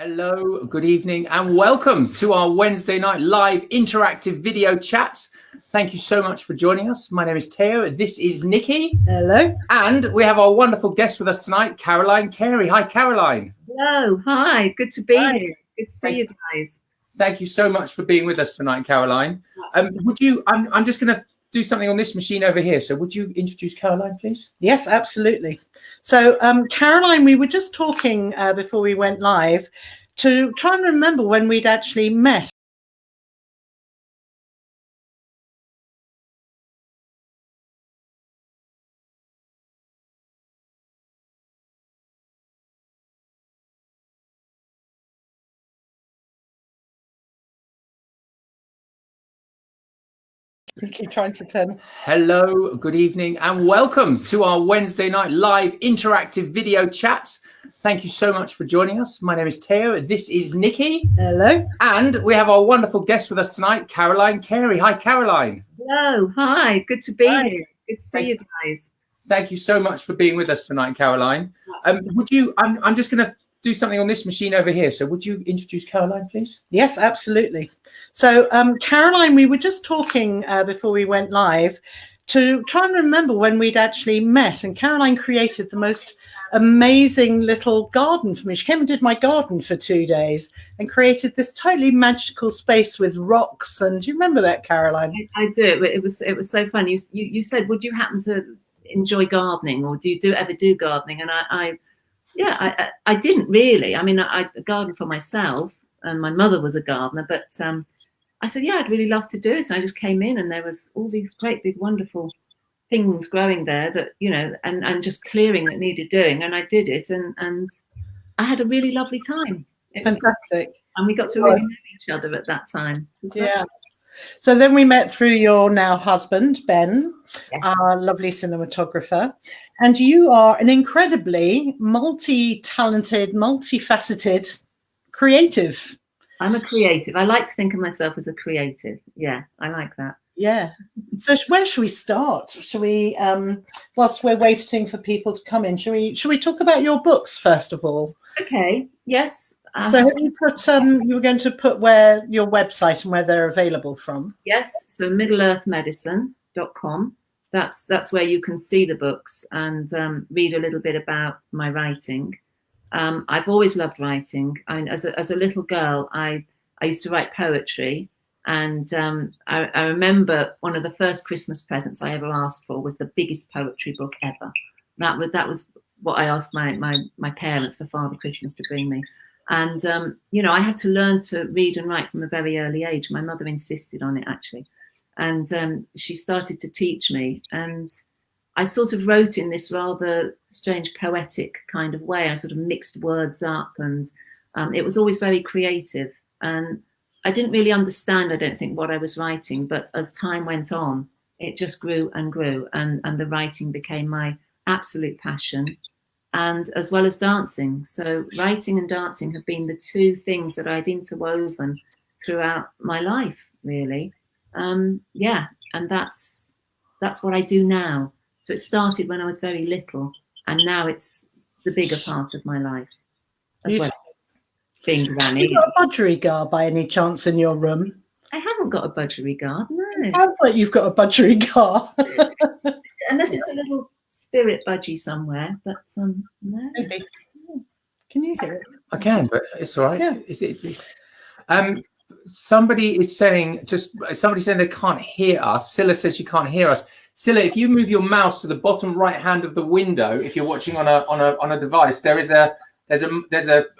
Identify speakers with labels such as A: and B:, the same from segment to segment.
A: Hello, good evening, and welcome to our Wednesday night live interactive video chat. Thank you so much for joining us. My name is Teo. This is Nikki.
B: Hello.
A: And we have our wonderful guest with us tonight, Caroline Carey. Hi, Caroline.
C: Hello. Hi. Good to be here. Good to see you guys.
A: Thank you so much for being with us tonight, Caroline. I'm just going to do something on this machine over here. So would you introduce Caroline, please?
B: Yes, absolutely. So, Caroline, we were just talking before we went live to try and remember when we'd actually met. I think you're trying to turn.
A: Hello, good evening, and welcome to our Wednesday night live interactive video chat. Thank you so much for joining us. My name is Teo. This is Nikki.
B: Hello.
A: And we have our wonderful guest with us tonight, Caroline Carey. Hi, Caroline.
C: Hello. Hi. Good to be here. Good to see you guys.
A: Thank you so much for being with us tonight, Caroline. I'm just going to do something on this machine over here. So would you introduce Caroline, please?
B: Yes, absolutely. So, Caroline, we were just talking before we went live to try and remember when we'd actually met. And Caroline created the most amazing little garden for me. She came and did my garden for 2 days and created this totally magical space with rocks. And do you remember that, Caroline?
C: I do. It was so fun. You said, would you happen to enjoy gardening, or do you ever do gardening? And I didn't really. I mean, I gardened for myself, and my mother was a gardener, but I said, yeah, I'd really love to do it. And I just came in, and there was all these great big wonderful things growing there that, you know, and just clearing that needed doing. And I did it, and I had a really lovely time.
B: Fantastic.
C: And we got to really know each other at that time.
B: Yeah. So then we met through your now husband, Ben,
C: Yes.
B: our lovely cinematographer. And you are an incredibly multi-talented, multifaceted creative.
C: I'm a creative. I like to think of myself as a creative. Yeah, I like that.
B: Yeah. So where should we start? Shall we, whilst we're waiting for people to come in, shall we talk about your books first of all?
C: Okay. Yes.
B: So have you put, you were going to put where your website and where they're available from?
C: Yes. So middleearthmedicine.com. That's where you can see the books and read a little bit about my writing. I've always loved writing. I mean, as a little girl, I used to write poetry. And I remember one of the first Christmas presents I ever asked for was the biggest poetry book ever. That was what I asked my parents for Father Christmas to bring me. And, you know, I had to learn to read and write from a very early age. My mother insisted on it, actually. And she started to teach me. And I sort of wrote in this rather strange poetic kind of way. I sort of mixed words up, and it was always very creative. And I didn't really understand, I don't think, what I was writing, but as time went on, it just grew and grew, and the writing became my absolute passion, and as well as dancing. So writing and dancing have been the two things that I've interwoven throughout my life, really. Yeah, and that's what I do now. So it started when I was very little, and now it's the bigger part of my life as well. Being granny.
B: Have you got a budgerigar by any chance in your room?
C: I haven't got a budgerigar, no.
B: It sounds like you've got a budgerigar.
C: Unless it's a little spirit budgie somewhere, but no.
B: Maybe. Can you hear it?
A: I can, but it's all right.
B: Yeah.
A: Is it? Somebody is saying they can't hear us. Scylla says you can't hear us. Scylla, if you move your mouse to the bottom right hand of the window, if you're watching on a device, there's a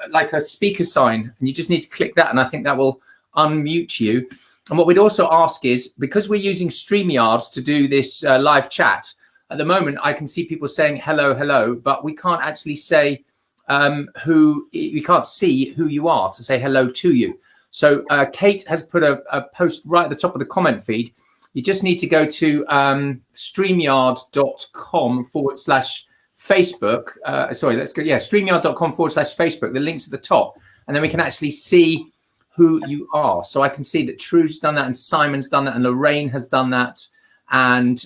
A: like a speaker sign, and you just need to click that, and I think that will unmute you. And what we'd also ask is, because we're using StreamYard to do this live chat, at the moment I can see people saying hello, hello, but we can't actually say we can't see who you are to say hello to you. So Kate has put a post right at the top of the comment feed. You just need to go to streamyard.com/Facebook. StreamYard.com/Facebook. The link's at the top, and then we can actually see who you are. So I can see that True's done that, and Simon's done that, and Lorraine has done that, and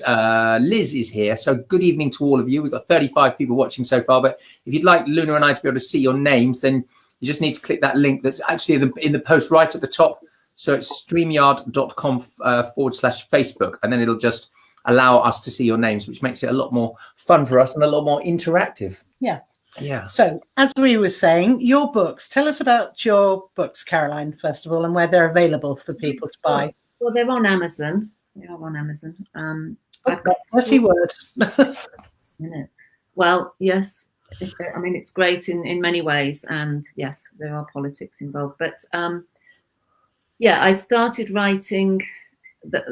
A: Liz is here. So good evening to all of you. We've got 35 people watching so far, but if you'd like Luna and I to be able to see your names, then You just need to click that link that's actually in the post right at the top. So it's streamyard.com/Facebook, and then it'll just allow us to see your names, which makes it a lot more fun for us and a lot more interactive.
B: Yeah.
A: Yeah.
B: So as we were saying, your books, tell us about your books, Caroline, first of all, and where they're available for people to buy.
C: Well, they're on Amazon. They are on Amazon.
B: I've got a dirty word.
C: Well, yes. I mean, it's great in many ways. And yes, there are politics involved. But yeah, I started writing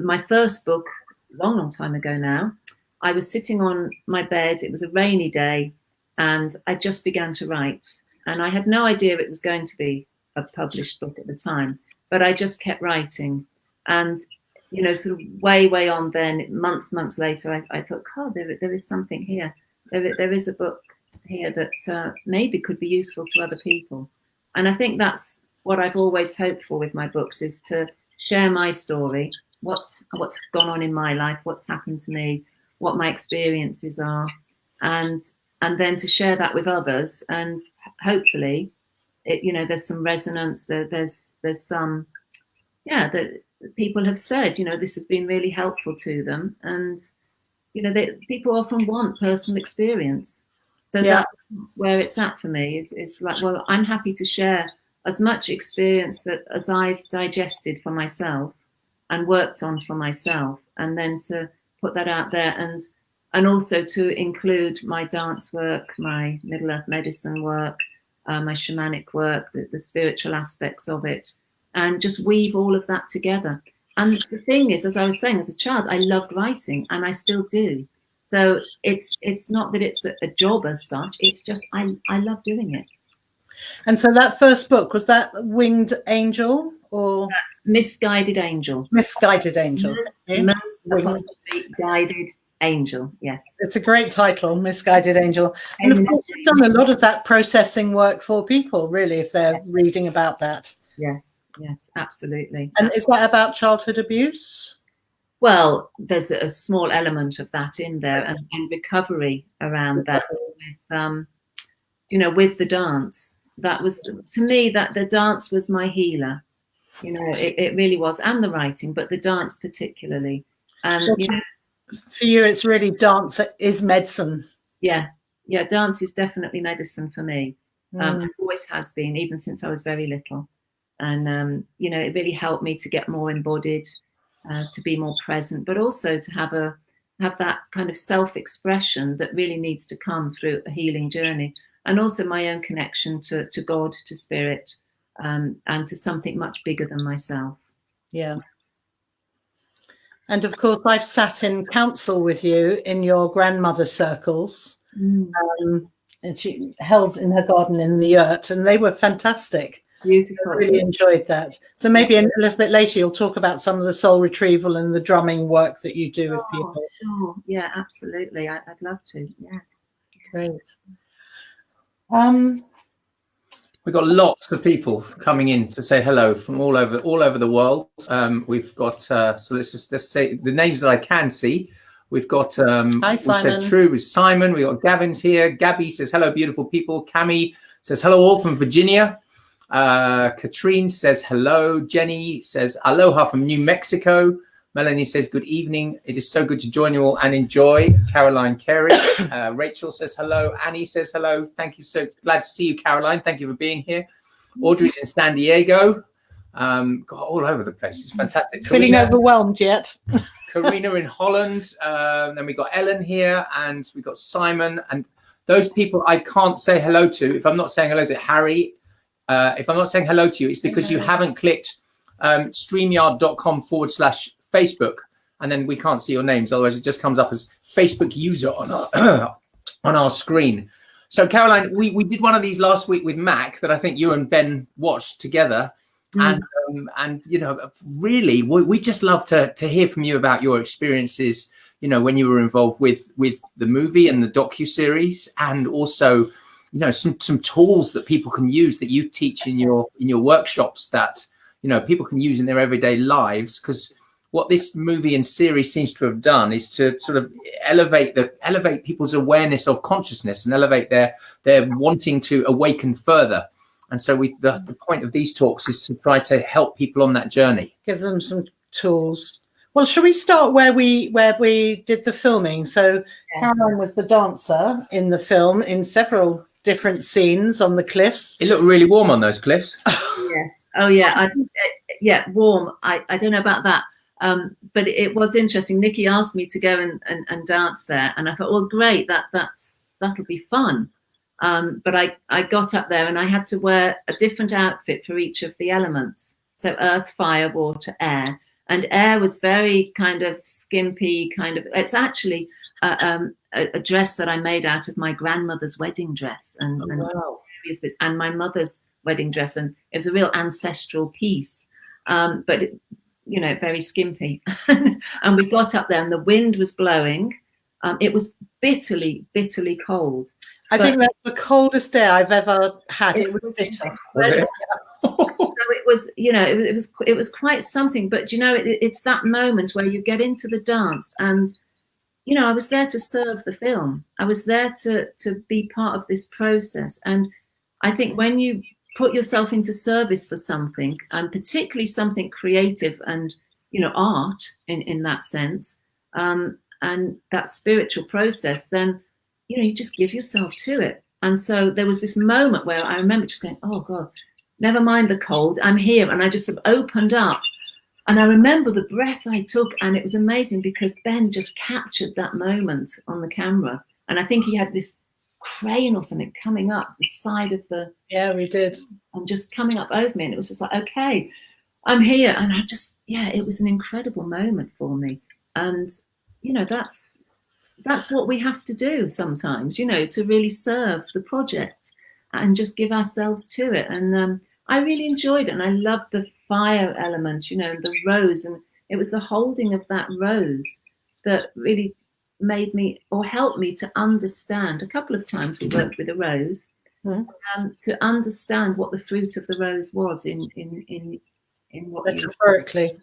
C: my first book a long time ago now. I was sitting on my bed. It was a rainy day. And I just began to write. And I had no idea it was going to be a published book at the time. But I just kept writing. And, you know, sort of way on then, months later, I thought, God, there is something here. There is a book here that maybe could be useful to other people. And I think that's what I've always hoped for with my books, is to share my story, what's gone on in my life, what's happened to me, what my experiences are, and then to share that with others. And hopefully, you know, there's some resonance. There's some, that people have said, you know, this has been really helpful to them. And, you know, people often want personal experience. So that's where it's at for me. It's like, well, I'm happy to share as much experience as I've digested for myself and worked on for myself, and then to put that out there, and also to include my dance work, my Middle Earth medicine work, my shamanic work, the spiritual aspects of it, and just weave all of that together. And the thing is, as I was saying, as a child, I loved writing, and I still do. So it's not that it's a job as such. It's just I love doing it.
B: And so that first book, was that Winged Angel or?
C: That's Misguided Angel.
B: Misguided Angel.
C: Misguided Angel, yes.
B: It's a great title, Misguided Angel. And of course, you've done a lot of that processing work for people, really, if they're reading about that.
C: Yes, absolutely.
B: And is that about childhood abuse?
C: Well, there's a small element of that in there, and recovery around that. With, you know, with the dance, that was, to me, that the dance was my healer. You know, it really was, and the writing, but the dance particularly. And
B: so,
C: you know,
B: for you, it's really dance is medicine.
C: Yeah, dance is definitely medicine for me. It always has been, even since I was very little. And you know, it really helped me to get more embodied. To be more present, but also to have that kind of self-expression that really needs to come through a healing journey, and also my own connection to God, to spirit, and to something much bigger than myself.
B: Yeah. And of course, I've sat in council with you in your grandmother circles, and she held in her garden in the yurt, and they were fantastic.
C: Beautiful.
B: I really enjoyed that. So maybe a little bit later you'll talk about some of the soul retrieval and the drumming work that you do with people.
C: Sure. Yeah, absolutely. I'd love to. Yeah.
B: Great.
A: We've got lots of people coming in to say hello from all over the world. We've got so let's say the names that I can see. We've got
B: hi, Simon.
A: Said true with Simon. We got Gavin's here. Gabby says hello, beautiful people. Cami says hello all from Virginia. Katrine says hello. Jenny says aloha from New Mexico. Melanie says good evening. It is so good to join you all and enjoy. Caroline Carey. Rachel says hello. Annie says hello. Thank you. So glad to see you, Caroline. Thank you for being here. Audrey's in San Diego. All over the place. It's fantastic.
B: Feeling overwhelmed yet?
A: Karina in Holland. Then we got Ellen here, and we got Simon. And those people I can't say hello to. If I'm not saying hello to Harry, if I'm not saying hello to you, it's because you haven't clicked streamyard.com/Facebook, and then we can't see your names. Otherwise, it just comes up as Facebook user on our screen. So, Caroline, we did one of these last week with Mac that I think you and Ben watched together. And you know, really, we just love to hear from you about your experiences, you know, when you were involved with the movie and the docuseries, and also, you know, some tools that people can use that you teach in your workshops that, you know, people can use in their everyday lives. Because what this movie and series seems to have done is to sort of elevate people's awareness of consciousness and elevate their wanting to awaken further. And so the point of these talks is to try to help people on that journey.
B: Give them some tools. Well, shall we start where we did the filming? So yes. Caroline was the dancer in the film in several different scenes on the cliffs.
A: It looked really warm on those cliffs.
C: Yes. Oh yeah. Yeah, warm. I don't know about that. But it was interesting. Nikki asked me to go and dance there, and I thought, well, great, that'll be fun. But I got up there and I had to wear a different outfit for each of the elements. So earth, fire, water, air. And air was very kind of skimpy, it's actually a dress that I made out of my grandmother's wedding dress and my mother's wedding dress. And it was a real ancestral piece, but very skimpy. And we got up there and the wind was blowing. It was bitterly, bitterly cold.
B: I think that's the coldest day I've ever had. It was bitter.
C: So it was, it was quite something. But it's that moment where you get into the dance, and I was there to serve the film. I was there to be part of this process. And I think when you put yourself into service for something, and particularly something creative and art in that sense, and that spiritual process, then you just give yourself to it. And so there was this moment where I remember just going, oh God, never mind the cold, I'm here. And I just sort of opened up, and I remember the breath I took, and it was amazing because Ben just captured that moment on the camera. And I think he had this crane or something coming up the side of the,
B: we did,
C: and just coming up over me, and it was just like, okay, I'm here. And I just, it was an incredible moment for me. And that's what we have to do sometimes, to really serve the project and just give ourselves to it. And I really enjoyed it, and I loved the fire element, and the rose, and it was the holding of that rose that really made me, or helped me to understand. A couple of times we worked with a rose, to understand what the fruit of the rose was in what
B: metaphorically,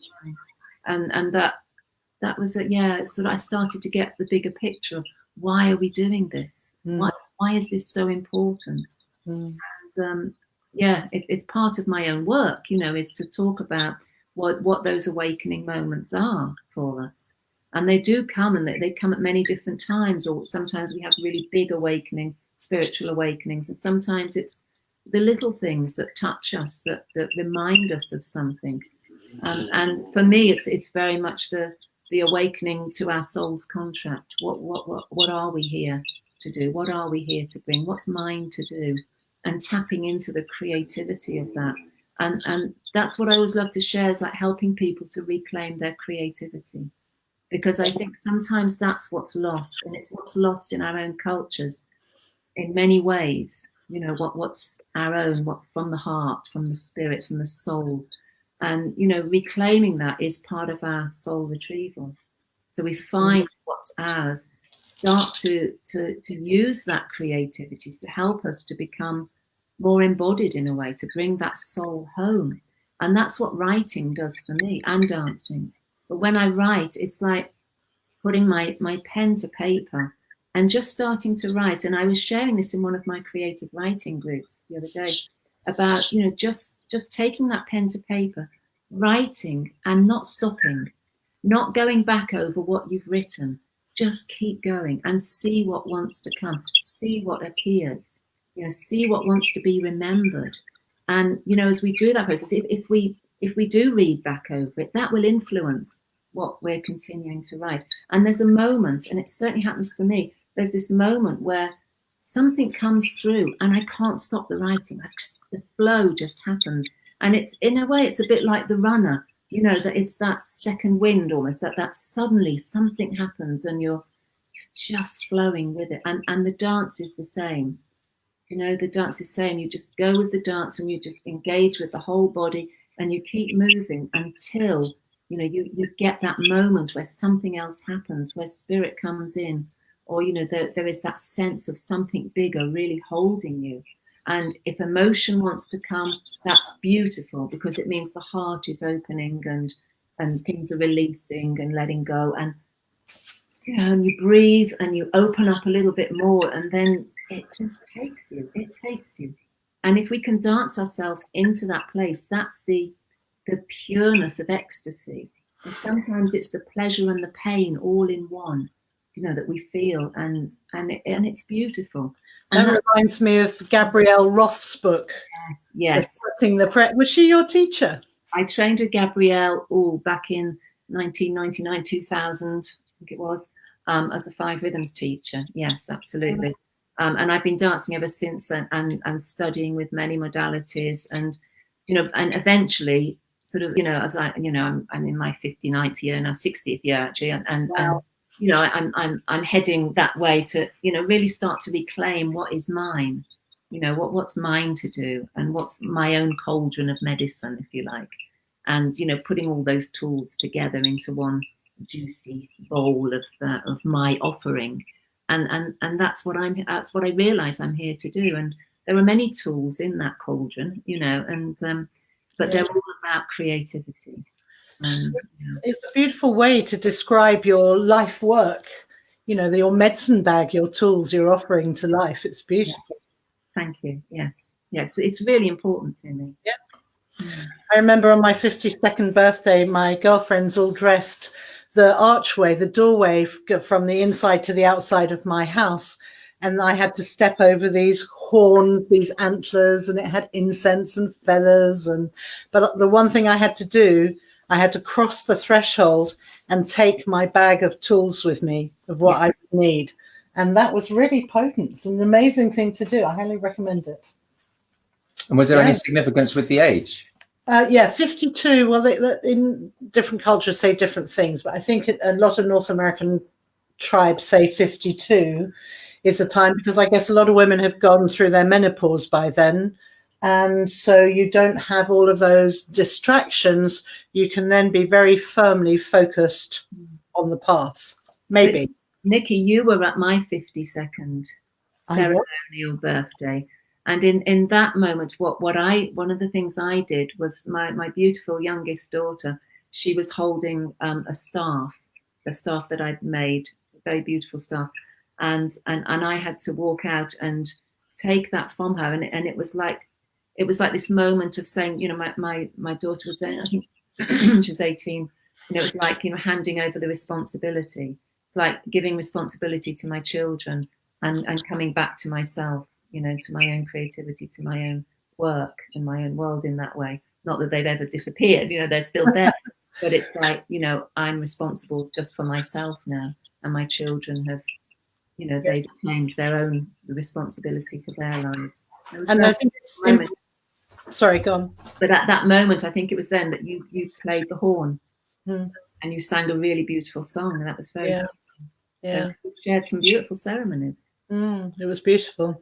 C: and that was it. So I started to get the bigger picture of why are we doing this? Why is this so important? And it's part of my own work, is to talk about what those awakening moments are for us. And they do come, and they come at many different times, or sometimes we have really big awakening, spiritual awakenings, and sometimes it's the little things that touch us, that remind us of something. And for me, it's very much the awakening to our soul's contract. What are we here to do? What are we here to bring? What's mine to do? And tapping into the creativity of that. And that's what I always love to share, is like helping people to reclaim their creativity. Because I think sometimes that's what's lost, and it's what's lost in our own cultures in many ways. What's our own, what from the heart, from the spirit, from the soul. And, reclaiming that is part of our soul retrieval. So we find what's ours, start to use that creativity to help us to become more embodied in a way, to bring that soul home. And that's what writing does for me, and dancing. But when I write, it's like putting my pen to paper and just starting to write. And I was sharing this in one of my creative writing groups the other day about, just taking that pen to paper, writing, and not stopping, not going back over what you've written. Just keep going and see what wants to come, see what appears, see what wants to be remembered. And, as we do that process, if we do read back over it, that will influence what we're continuing to write. And there's a moment, and it certainly happens for me, there's this moment where something comes through and I can't stop the writing. The flow just happens. And it's, in a way, it's a bit like the runner, that it's that second wind almost, that suddenly something happens and you're just flowing with it. And the dance is the same. The dance is the same. You just go with the dance and you just engage with the whole body and you keep moving until, you get that moment where something else happens, where spirit comes in, or, there is that sense of something bigger really holding you. And if emotion wants to come, that's beautiful, because it means the heart is opening and things are releasing and letting go. And, and you breathe and you open up a little bit more, and then it just takes you. And if we can dance ourselves into that place, that's the pureness of ecstasy. And sometimes it's the pleasure and the pain all in one, that we feel, and it's beautiful. And
B: that reminds me of Gabrielle Roth's book.
C: Yes.
B: Was she your teacher?
C: I trained with Gabrielle back in 1999, 2000, I think it was, as a 5 rhythms teacher. Yes, absolutely. And I've been dancing ever since, and studying with many modalities, and and eventually, sort of, as I'm in my 59th year now, 60th year actually, and
B: wow.
C: I'm heading that way to really start to reclaim what is mine, what's mine to do, and what's my own cauldron of medicine, if you like, and putting all those tools together into one juicy bowl of my offering, and that's what I realize I'm here to do. And there are many tools in that cauldron, but they're all about creativity.
B: It's a beautiful way to describe your life work, your medicine bag, your tools you're offering to life. It's beautiful.
C: Yeah. Thank you. Yes. Yeah, it's really important to me.
B: Yeah. I remember on my 52nd birthday, my girlfriends all dressed the archway, the doorway from the inside to the outside of my house. And I had to step over these horns, these antlers, and it had incense and feathers. But the one thing I had to do, I had to cross the threshold and take my bag of tools with me, of what I would need. And that was really potent. It's an amazing thing to do. I highly recommend it.
A: And was there any significance with the age?
B: 52. Well, in different cultures say different things, but I think a lot of North American tribes say 52 is the time, because I guess a lot of women have gone through their menopause by then. And so you don't have all of those distractions. You can then be very firmly focused on the path. Maybe.
C: But, Nikki, you were at my 52nd ceremonial birthday. And in that moment, one of the things I did was my beautiful youngest daughter, she was holding a staff that I'd made, a very beautiful staff. And I had to walk out and take that from her. And it was like this moment of saying, my daughter was there, I think she was 18. And it was like, handing over the responsibility. It's like giving responsibility to my children and coming back to myself, to my own creativity, to my own work and my own world in that way. Not that they've ever disappeared, they're still there. But it's like, I'm responsible just for myself now. And my children have, they've claimed their own responsibility for their lives.
B: And I think it's sorry, go on.
C: But at that moment, I think it was then that you played the horn and you sang a really beautiful song. And that was very special.
B: Yeah.
C: We shared some beautiful ceremonies.
B: It was beautiful.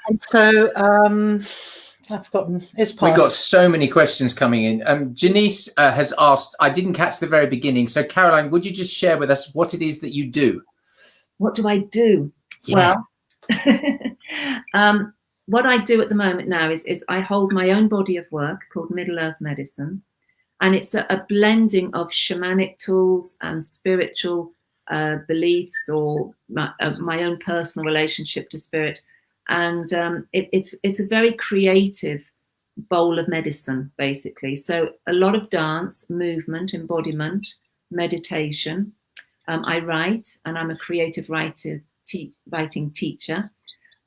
B: And so I've forgotten. It's past.
A: We've got so many questions coming in. Janice has asked, I didn't catch the very beginning. So Caroline, would you just share with us what it is that you do?
C: What do I do?
A: Yeah.
C: Well, what I do at the moment now is I hold my own body of work called Middle Earth Medicine. And it's a blending of shamanic tools and spiritual beliefs, or my own personal relationship to spirit. And it's a very creative bowl of medicine, basically. So a lot of dance, movement, embodiment, meditation. I write, and I'm a creative writing teacher.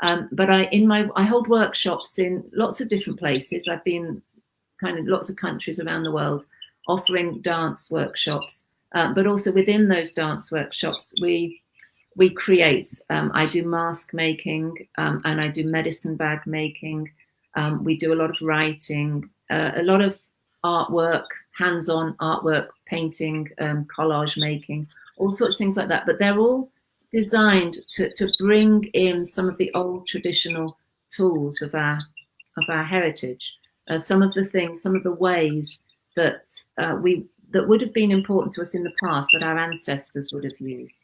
C: But I hold workshops in lots of different places. I've been kind of lots of countries around the world offering dance workshops. But also within those dance workshops, we create. I do mask making, and I do medicine bag making. We do a lot of writing, a lot of artwork, hands-on artwork, painting, collage making, all sorts of things like that. But they're all designed to bring in some of the old traditional tools of our heritage. Some of the ways that that would have been important to us in the past, that our ancestors would have used.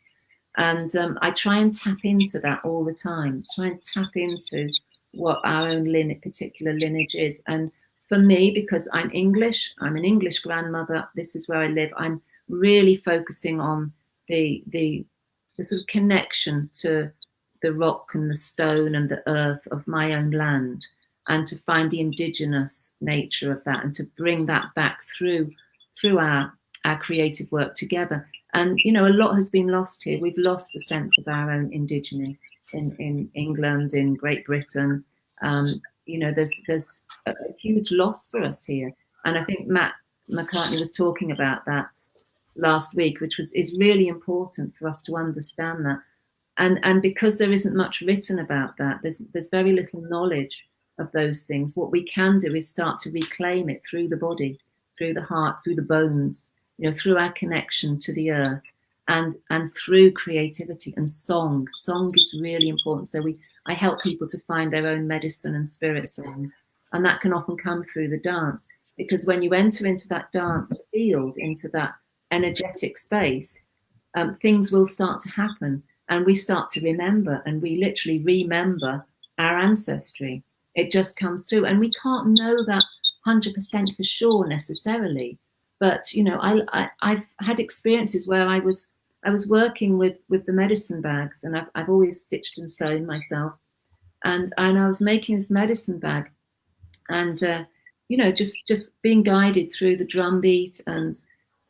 C: And I try and tap into that all the time, try and tap into what our own particular lineage is. And for me, because I'm English, I'm an English grandmother, this is where I live, I'm really focusing on the sort of connection to the rock and the stone and the earth of my own land. and to find the indigenous nature of that, and to bring that back through our creative work together. And a lot has been lost here. We've lost a sense of our own indigeneity in England, in Great Britain. There's a huge loss for us here, and I think Matt McCartney was talking about that last week, which is really important for us to understand that. And because there isn't much written about that, there's very little knowledge of those things. What we can do is start to reclaim it through the body, through the heart, through the bones, through our connection to the earth, and through creativity and song. Song is really important. So I help people to find their own medicine and spirit songs, and that can often come through the dance, because when you enter into that dance field, into that energetic space, things will start to happen, and we start to remember, and we literally remember our ancestry. It just comes through, and we can't know that 100% for sure necessarily, but I've had experiences where I was working with the medicine bags, and I've always stitched and sewn myself, and I was making this medicine bag, and just being guided through the drum beat and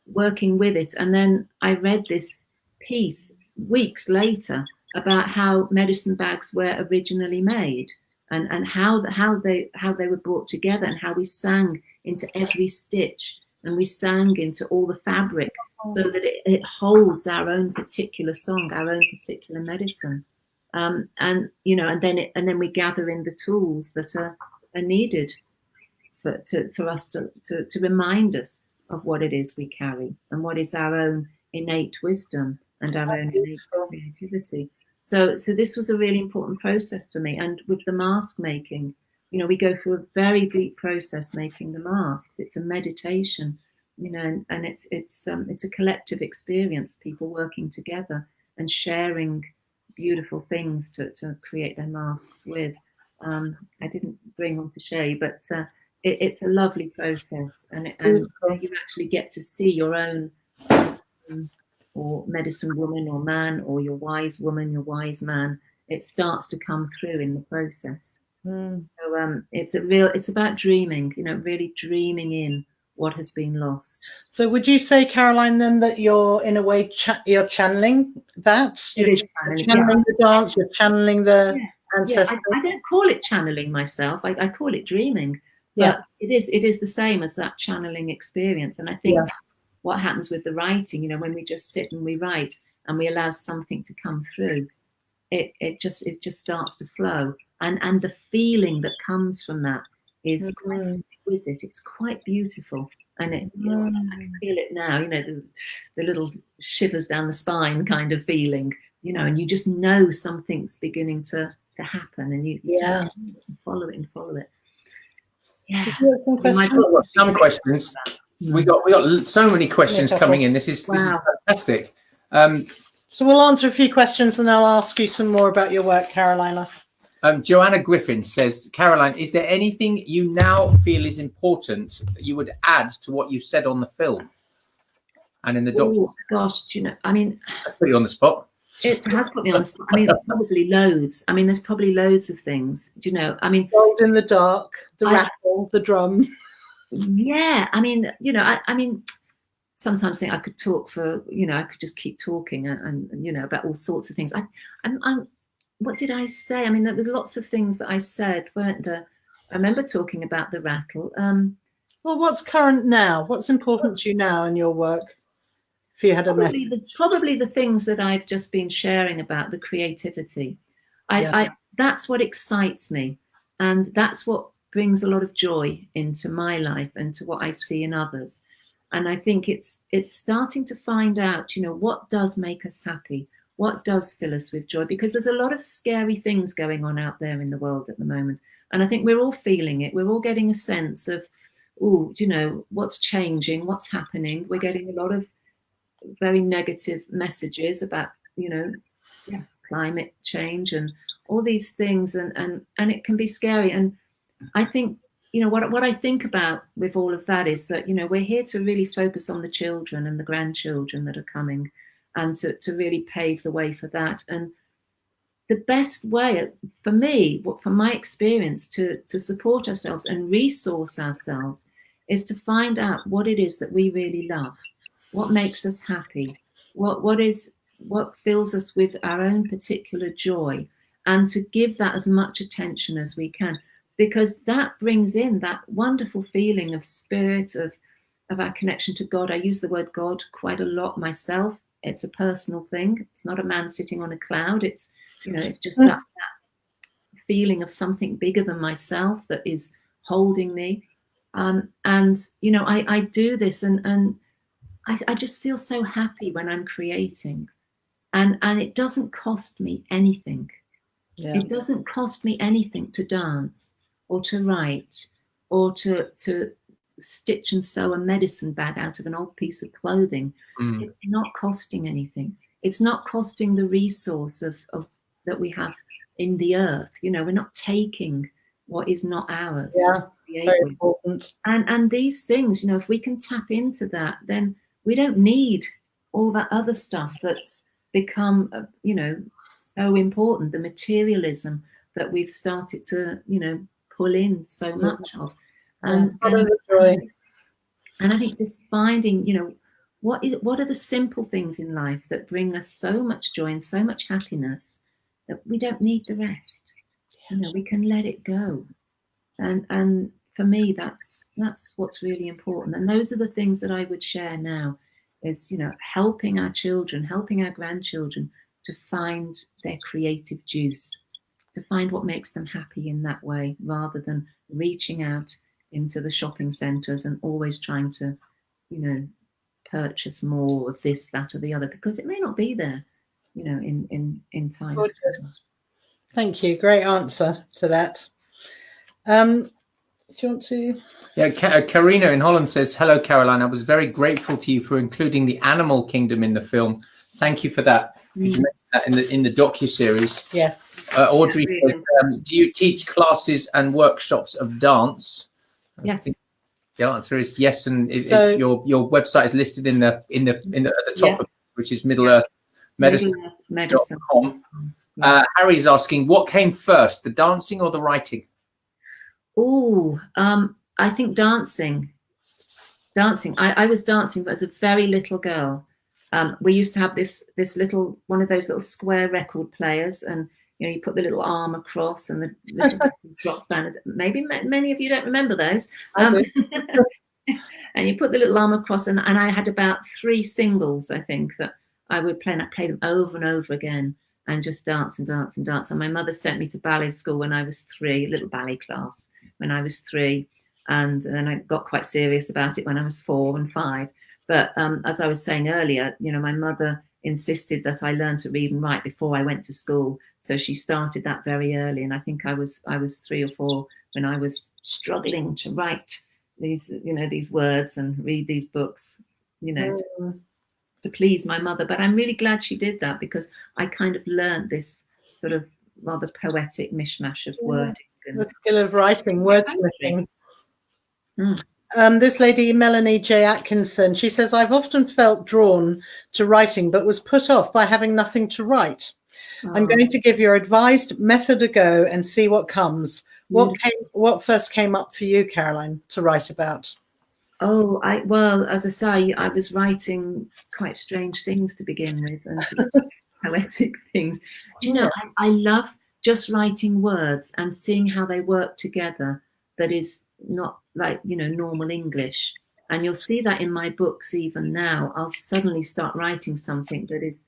C: working with it. And then I read this piece weeks later about how medicine bags were originally made, and how they were brought together, and how we sang into every stitch, and we sang into all the fabric, so that it holds our own particular song, our own particular medicine. And then we gather in the tools that are needed for us to remind us of what it is we carry, and what is our own innate wisdom and our own innate creativity. So this was a really important process for me. And with the mask making, we go through a very deep process making the masks. It's a meditation, and it's a collective experience, people working together and sharing beautiful things to create their masks with. I didn't bring on to show you, but it's a lovely process, and you actually get to see your own or medicine woman or man, or your wise woman, your wise man. It starts to come through in the process. So it's about dreaming, really dreaming in what has been lost.
B: So would you say, Caroline, then, that you're in a way you're channeling that? You're channeling the dance, you're channeling the ancestors?
C: I don't call it channeling myself. I call it dreaming. But it is the same as that channeling experience. And I think what happens with the writing, when we just sit and we write and we allow something to come through, it just starts to flow. And the feeling that comes from that is quite exquisite. It's quite beautiful. And I can feel it now, the little shivers down the spine kind of feeling, and you just know something's beginning to happen, and you just follow it. Yeah.
A: Some questions. We got so many questions coming in. This is fantastic.
B: So we'll answer a few questions, and I'll ask you some more about your work, Carolina.
A: Joanna Griffin says, Caroline, is there anything you now feel is important that you would add to what you said on the film and in the documentary?
C: Oh gosh,
A: That's put you on the spot.
C: It has put me on the spot. Probably loads. There's probably loads of things.
B: Gold in the dark, the rattle, the drum.
C: Yeah, sometimes I think I could talk for, I could just keep talking and about all sorts of things. What did I say? There were lots of things that I said, weren't there? I remember talking about the rattle.
B: Well, what's current now? What's important to you now in your work? If you had a message.
C: Probably the things that I've just been sharing about, the creativity. That's what excites me, and that's what brings a lot of joy into my life and to what I see in others. And I think it's starting to find out, what does make us happy, what does fill us with joy, because there's a lot of scary things going on out there in the world at the moment, and I think we're all feeling it. We're all getting a sense of, what's changing, what's happening. We're getting a lot of very negative messages about, climate change and all these things, and it can be scary. And I think, what I think about with all of that is that, we're here to really focus on the children and the grandchildren that are coming, and to really pave the way for that. And the best way for me, from my experience, to support ourselves and resource ourselves is to find out what it is that we really love, what makes us happy, what fills us with our own particular joy, and to give that as much attention as we can, because that brings in that wonderful feeling of spirit, of our connection to God. I use the word God quite a lot myself. It's a personal thing. It's not a man sitting on a cloud. It's, it's just that feeling of something bigger than myself that is holding me. And I do this, and I just feel so happy when I'm creating, and it doesn't cost me anything. Yeah. It doesn't cost me anything to dance or to write or to stitch and sew a medicine bag out of an old piece of clothing. It's not costing anything. It's not costing the resource of that we have in the earth. We're not taking what is not ours.
B: Yeah, very important.
C: And these things, if we can tap into that, then we don't need all that other stuff that's become, so important. The materialism that we've started to, pull in so much of. And I think just finding, what are the simple things in life that bring us so much joy and so much happiness that we don't need the rest. We can let it go. And for me, that's what's really important. And those are the things that I would share now is, helping our children, helping our grandchildren to find their creative juice, to find what makes them happy in that way, rather than reaching out into the shopping centres and always trying to, purchase more of this, that, or the other, because it may not be there, in time.
B: Gorgeous. Thank you. Great answer to that. Do you want to?
A: Yeah, Karina in Holland says, "Hello, Caroline. I was very grateful to you for including the animal kingdom in the film. Thank you for that. You mentioned that in the docu-series."
B: Yes.
A: Audrey says, "Do you teach classes and workshops of dance?"
C: Yes.
A: The answer is yes, and your website is listed at the top, which is Middle Earth Medicine.com. Harry's asking, what came first, the dancing or the writing?
C: I think dancing. I was dancing as a very little girl. We used to have this little one of those little square record players, and you put the little arm across and the little drops down. Maybe many of you don't remember those. And you put the little arm across, and I had about 3 singles, I think, that I would play, and I played them over and over again and just dance and dance and dance. And my mother sent me to ballet school when I was 3, a little ballet class when I was 3. And then I got quite serious about it when I was 4 and 5. But as I was saying earlier, my mother insisted that I learn to read and write before I went to school. So she started that very early. And I think I was 3 or 4 when I was struggling to write these words and read these books, to please my mother. But I'm really glad she did that, because I kind of learned this sort of rather poetic mishmash of wording.
B: The skill of writing, wordsmithing. This lady, Melanie J. Atkinson, she says, "I've often felt drawn to writing, but was put off by having nothing to write. I'm going to give your advised method a go and see what comes. What first came up for you, Caroline, to write about?"
C: Well, as I say, I was writing quite strange things to begin with, and sort of poetic things. I love just writing words and seeing how they work together. That is not like normal English, and you'll see that in my books even now. I'll suddenly start writing something that is,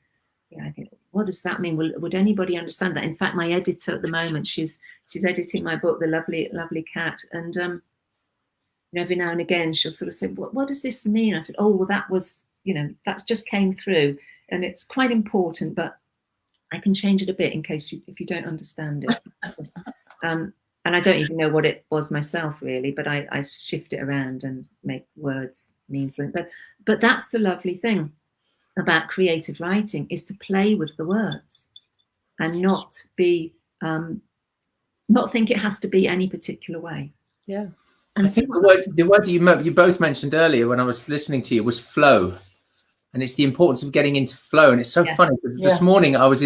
C: I think, what does that mean? Would anybody understand that? In fact, my editor at the moment, she's editing my book, the lovely cat, and every now and again she'll sort of say, what does this mean? I said, well, that was, that just came through, and it's quite important, but I can change it a bit in case if you don't understand it. And I don't even know what it was myself, really, but I shift it around and make words mean something. But that's the lovely thing about creative writing, is to play with the words and not be, not think it has to be any particular way.
B: Yeah.
A: And I think the word you both mentioned earlier when I was listening to you was flow, and it's the importance of getting into flow. And it's so funny because this morning I was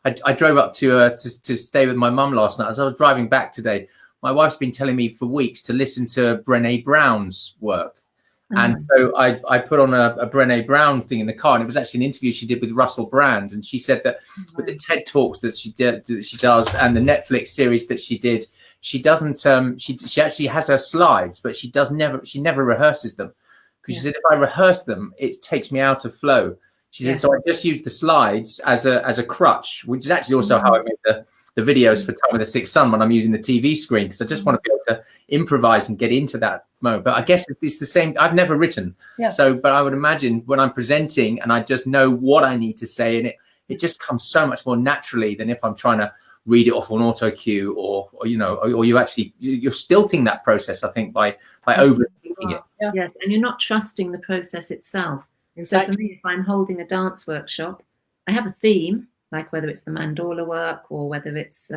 A: I drove up to stay with my mum last night. As I was driving back today, my wife's been telling me for weeks to listen to Brené Brown's work. And so I put on a Brené Brown thing in the car, and it was actually an interview she did with Russell Brand. And she said that with the TED Talks that she does, and the Netflix series that she did, she doesn't she actually has her slides, but she never rehearses them, because she said, if I rehearse them, it takes me out of flow. She said, so I just use the slides as a crutch, which is actually also how I make the videos for Time of the Sixth Sun when I'm using the TV screen, because I just want to be able to improvise and get into that mode. But I guess it's the same. I've never written. But I would imagine when I'm presenting and I just know what I need to say, and it just comes so much more naturally than if I'm trying to read it off on auto cue, or you're stilting that process, I think, by overthinking it.
C: Yes, and you're not trusting the process itself. Exactly. So for me, if I'm holding a dance workshop, I have a theme, like whether it's the Mandala Work or whether it's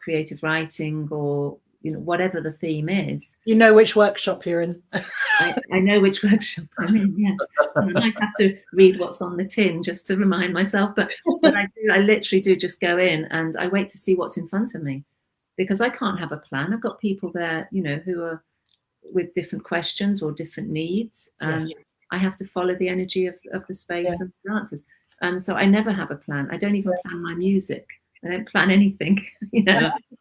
C: creative writing, or whatever the theme is.
B: You know which workshop you're in.
C: I know which workshop I'm in. Yes, and I might have to read what's on the tin just to remind myself. But I literally do just go in and I wait to see what's in front of me, because I can't have a plan. I've got people there, who are with different questions or different needs, and I have to follow the energy of the space and the answers. And so I never have a plan. I don't even plan my music. I don't plan anything.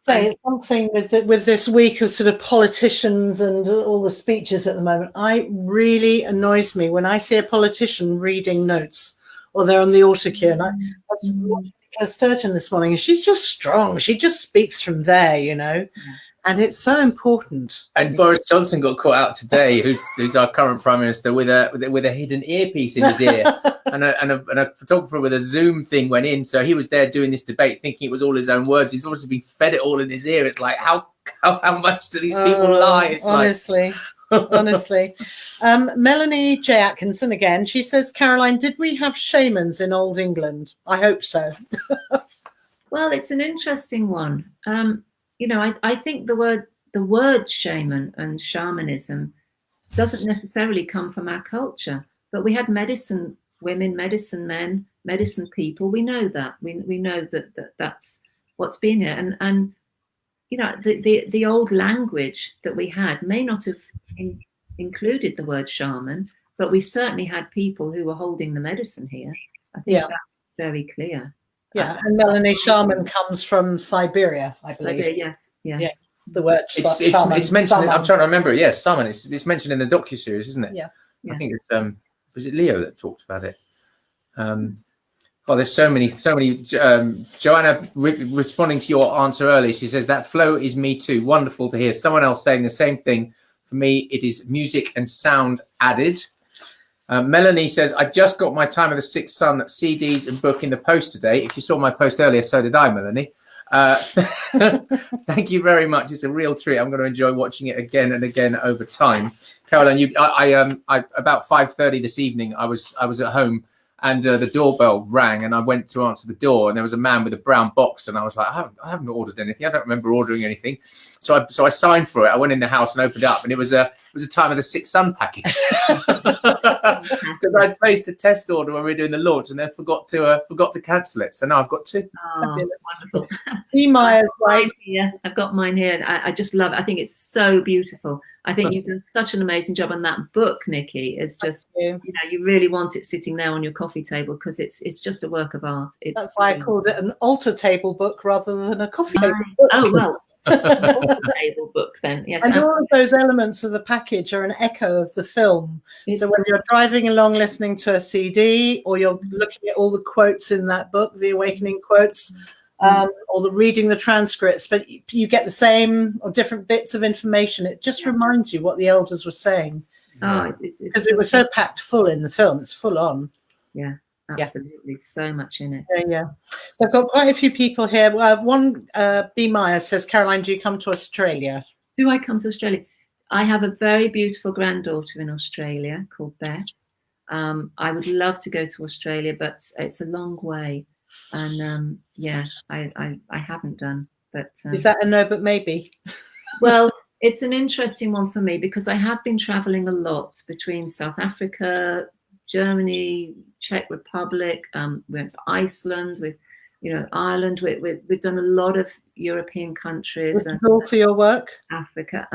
B: Say something with this week of sort of politicians and all the speeches at the moment. I really annoys me when I see a politician reading notes, or they're on the auto cue. And I was watching Nicola Sturgeon this morning, and she's just strong. She just speaks from there, and it's so important.
A: And Boris Johnson got caught out today, who's our current Prime Minister, with a hidden earpiece in his ear, and a photographer with a Zoom thing went in. So he was there doing this debate, thinking it was all his own words. He's obviously been fed it all in his ear. It's like, how much do these people lie? It's
B: honestly. Honestly. Melanie J. Atkinson again. She says, Caroline, did we have shamans in Old England? I hope so.
C: Well, it's an interesting one. I think the word shaman and shamanism doesn't necessarily come from our culture, but we had medicine women, medicine men, medicine people. We know that. We know that's what's been here. And the old language that we had may not have included the word shaman, but we certainly had people who were holding the medicine here. I think that's very clear.
B: Yeah, and Melanie, shaman comes from Siberia, I believe.
C: Siberia, yes.
B: Yeah, the word
A: it's mentioned. I'm trying to remember it. Yes, shaman. It's mentioned in the docuseries, isn't it?
B: Yeah.
A: I think it's was it Leo that talked about it? There's so many. Joanna, responding to your answer earlier, she says that flow is me too. Wonderful to hear someone else saying the same thing. For me, it is music and sound added. Melanie says, I just got my Time of the Sixth Sun CDs and book in the post today. If you saw my post earlier, so did I, Melanie. Thank you very much. It's a real treat. I'm going to enjoy watching it again and again over time. Caroline, I about 5:30 this evening, I was at home, and the doorbell rang, and I went to answer the door, and there was a man with a brown box, and I was like, I haven't ordered anything. I don't remember ordering anything. So I signed for it. I went in the house and opened it up, and it was a Time of the Sixth Sun package. Because I'd placed a test order when we were doing the launch, and then forgot to cancel it. So now I've got two.
C: Oh, wonderful. I've got mine here. I just love it. I think it's so beautiful. I think you've done such an amazing job on that book, Nikki. It's just, you really want it sitting there on your coffee table, because it's just a work of art.
B: That's why I called it an altar table book rather than a coffee table book.
C: Oh, well. Table book then. Yes,
B: and all of those elements of the package are an echo of the film. So when you're driving along listening to a CD, or you're looking at all the quotes in that book, the Awakening quotes, or reading the transcripts, but you get the same or different bits of information. It just reminds you what the elders were saying. Because it was so packed full in the film. It's full on.
C: Yeah. Absolutely, so much in it.
B: Yeah. So I've got quite a few people here. One, B. Myers says, Caroline, do you come to Australia?
C: Do I come to Australia? I have a very beautiful granddaughter in Australia called Beth. I would love to go to Australia, but it's a long way. And I haven't done. But
B: is that a no, but maybe?
C: Well, it's an interesting one for me, because I have been traveling a lot between South Africa, Germany, Czech Republic. We went to Iceland. Ireland. We've done a lot of European countries.
B: Which is all for your work?
C: Africa.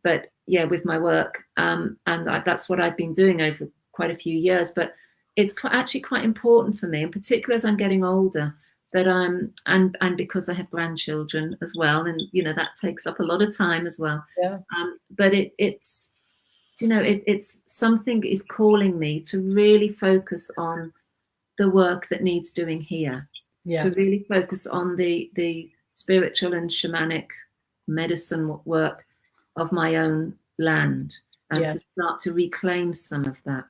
C: But yeah, with my work, and that's what I've been doing over quite a few years. But it's actually quite important for me, in particular as I'm getting older, that and because I have grandchildren as well, and that takes up a lot of time as well.
B: Yeah.
C: But it's something is calling me to really focus on the work that needs doing here.
B: Yeah.
C: To really focus on the spiritual and shamanic medicine work of my own land, and to start to reclaim some of that.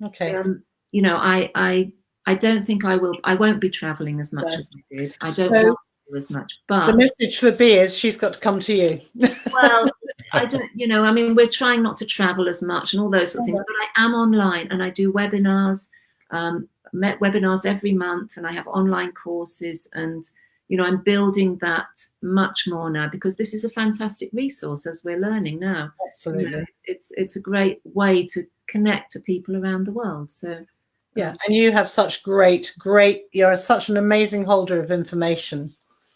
B: Okay.
C: I don't think I won't be traveling as much as I did. I don't want to do as much. But
B: the message for B is she's got to come to you.
C: Well, I don't, we're trying not to travel as much and all those sorts of things, but I am online and I do webinars, webinars every month, and I have online courses, and I'm building that much more now, because this is a fantastic resource as we're learning now.
B: Absolutely.
C: It's a great way to connect to people around the world. So
B: yeah, and you have such great, you're such an amazing holder of information.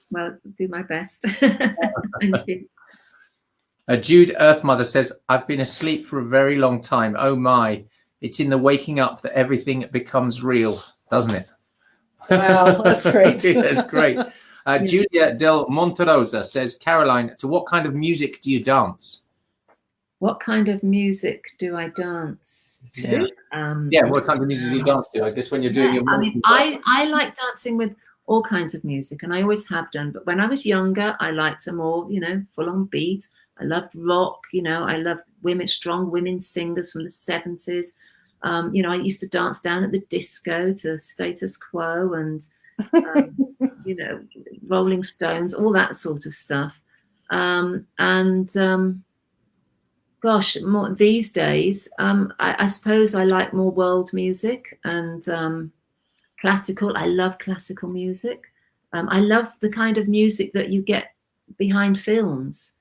C: Well, do my best. Thank you.
A: Jude Earthmother says, I've been asleep for a very long time. Oh my, it's in the waking up that everything becomes real, doesn't it?
B: Wow, that's great.
A: That's great. Julia Del Monterosa says, Caroline, to what kind of music do you dance?
C: What kind of music do I dance to?
A: What kind of music do you dance to? I guess when you're doing your
C: I like dancing with all kinds of music, and I always have done. But when I was younger, I liked a more, full-on beat. I loved rock, I loved strong women singers from the 70s. I used to dance down at the disco to Status Quo and, Rolling Stones, all that sort of stuff. Gosh, more these days, I suppose I like more world music and classical. I love classical music. I love the kind of music that you get behind films.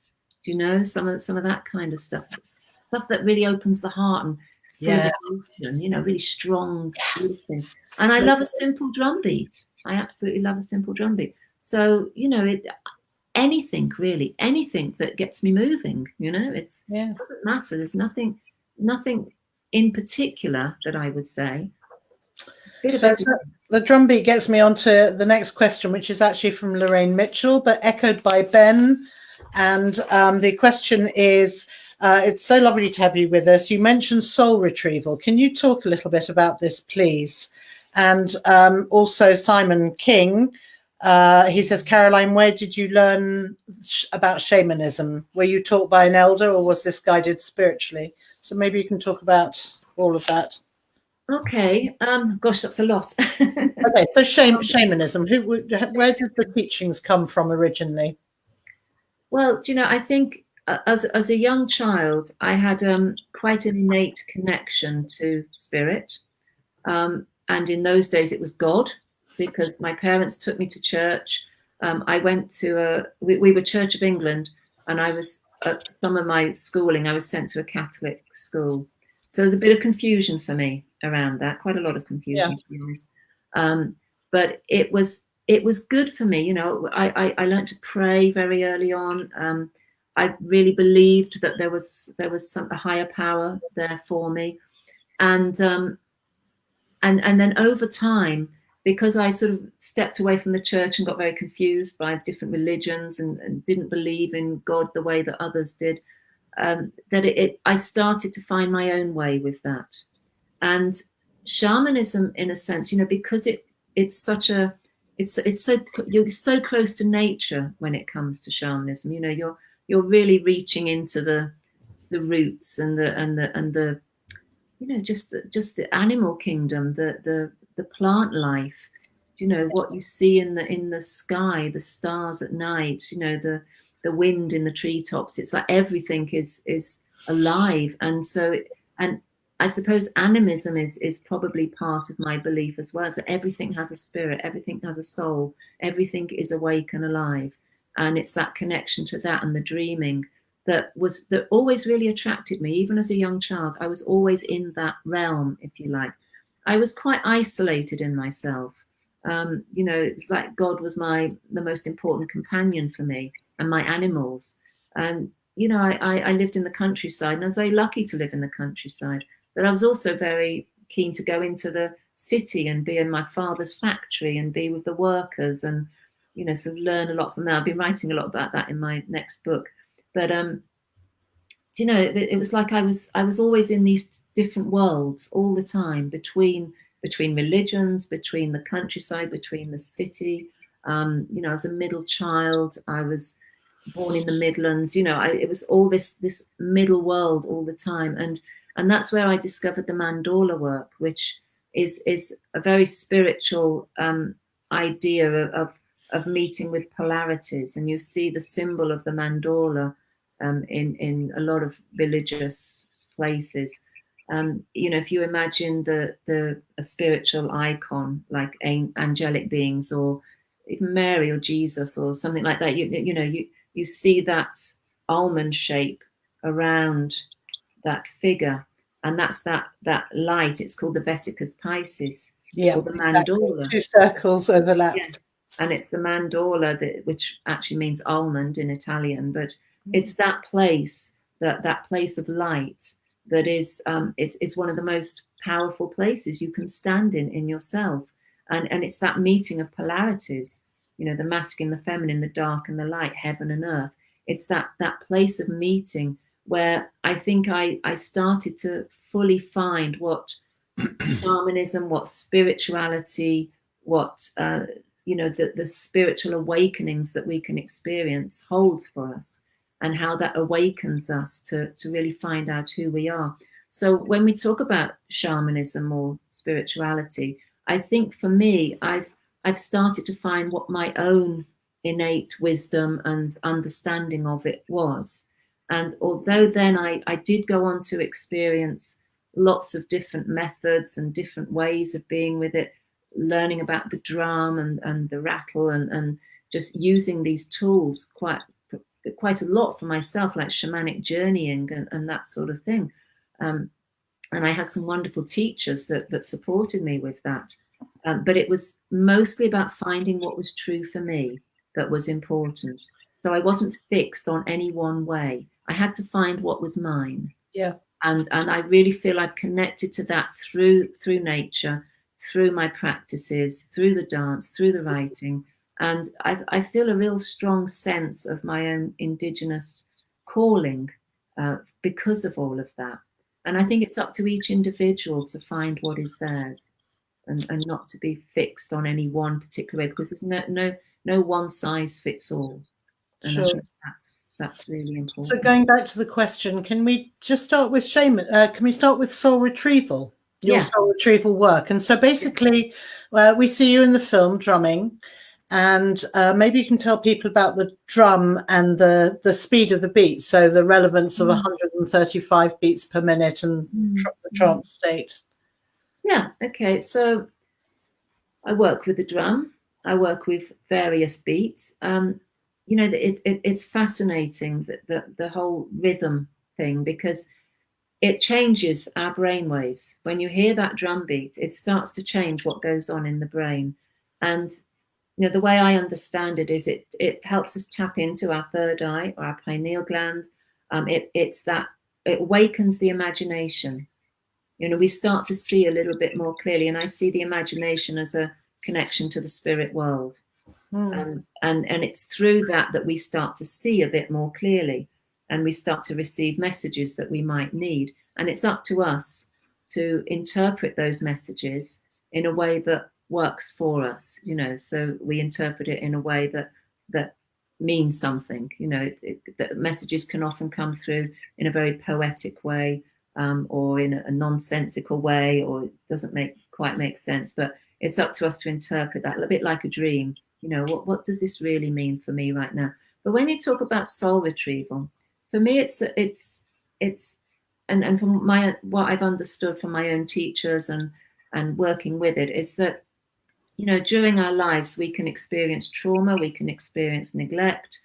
C: Do you know some of that kind of stuff that really opens the heart and really strong listening. And I love a simple drum beat. I absolutely love a simple drum beat. So anything that gets me moving. It doesn't matter. There's nothing in particular that I would say.
B: So the drum beat gets me onto the next question, which is actually from Lorraine Mitchell, but echoed by Ben. And the question is, it's so lovely to have you with us. You mentioned soul retrieval. Can you talk a little bit about this, please? And also Simon King, he says, Caroline, where did you learn about shamanism? Were you taught by an elder, or was this guided spiritually? So maybe you can talk about all of that.
C: Okay. Gosh, that's a lot.
B: Okay, so shamanism. Where did the teachings come from originally?
C: Well, I think as a young child, I had quite an innate connection to spirit. And in those days, it was God, because my parents took me to church. I went to we were Church of England, and I was at some of my schooling, I was sent to a Catholic school. So there's a bit of confusion for me around that, quite a lot of confusion, to be honest. But it was good for me. I learned to pray very early on. I really believed that there was a higher power there for me, and then over time, because I sort of stepped away from the church and got very confused by different religions and didn't believe in God the way that others did, I started to find my own way with that. And shamanism, in a sense, because it's so you're so close to nature when it comes to shamanism. You're really reaching into the roots and the just the animal kingdom, the plant life. What you see in the sky, the stars at night. The wind in the treetops. It's like everything is alive, and I suppose animism is probably part of my belief as well, is that everything has a spirit, everything has a soul, everything is awake and alive. And it's that connection to that and the dreaming that always really attracted me. Even as a young child, I was always in that realm, if you like. I was quite isolated in myself. It's like God was the most important companion for me, and my animals. And I lived in the countryside, and I was very lucky to live in the countryside. But I was also very keen to go into the city and be in my father's factory and be with the workers, and sort of learn a lot from that. I've been writing a lot about that in my next book. But it was like I was always in these different worlds all the time, between religions, between the countryside, between the city. I was a middle child. I was born in the Midlands. It was all this middle world all the time, and that's where I discovered the Mandala work, which is a very spiritual idea of meeting with polarities. And you see the symbol of the mandala in a lot of religious places. If you imagine a spiritual icon like angelic beings, or even Mary or Jesus or something like that, you see that almond shape around that figure, and that's that light. It's called the Vesicus Piscis, or the mandala.
B: Exactly. 2 circles overlap.
C: Yes. And it's the mandala, which actually means almond in Italian, but it's that place, that place of light that is it's one of the most powerful places you can stand in yourself, and it's that meeting of polarities, the masculine, the feminine, the dark and the light, heaven and earth. It's that place of meeting where I think I started to fully find what shamanism, what spirituality, what the spiritual awakenings that we can experience holds for us, and how that awakens us to really find out who we are. So when we talk about shamanism or spirituality, I think for me, I've started to find what my own innate wisdom and understanding of it was. And although then I did go on to experience lots of different methods and different ways of being with it, learning about the drum and the rattle, and just using these tools quite a lot for myself, like shamanic journeying and that sort of thing. And I had some wonderful teachers that supported me with that. But it was mostly about finding what was true for me that was important. So I wasn't fixed on any one way. I had to find what was mine.
B: Yeah.
C: And I really feel I've connected to that through nature, through my practices, through the dance, through the writing. And I feel a real strong sense of my own indigenous calling because of all of that. And I think it's up to each individual to find what is theirs, and not to be fixed on any one particular way, because there's no one size fits all. And
B: sure.
C: I think that's really important.
B: So going back to the question, can we just start with Shaman? Can we start with soul retrieval? Your soul retrieval work. And so basically, we see you in the film drumming, and maybe you can tell people about the drum and the speed of the beat. So the relevance of 135 beats per minute and the trance state.
C: Yeah. Okay. So I work with the drum. I work with various beats. It's fascinating the whole rhythm thing, because it changes our brain waves. When you hear that drum beat, it starts to change what goes on in the brain. And the way I understand it is it helps us tap into our third eye, or our pineal gland. It awakens the imagination. We start to see a little bit more clearly, and I see the imagination as a connection to the spirit world. And it's through that we start to see a bit more clearly, and we start to receive messages that we might need. And it's up to us to interpret those messages in a way that works for us, so we interpret it in a way that means something. The messages can often come through in a very poetic way, or in a nonsensical way, or it doesn't quite make sense, but it's up to us to interpret that, a bit like a dream. What does this really mean for me right now? But when you talk about soul retrieval, for me, it's and from what I've understood from my own teachers and working with it, is that during our lives we can experience trauma, we can experience neglect,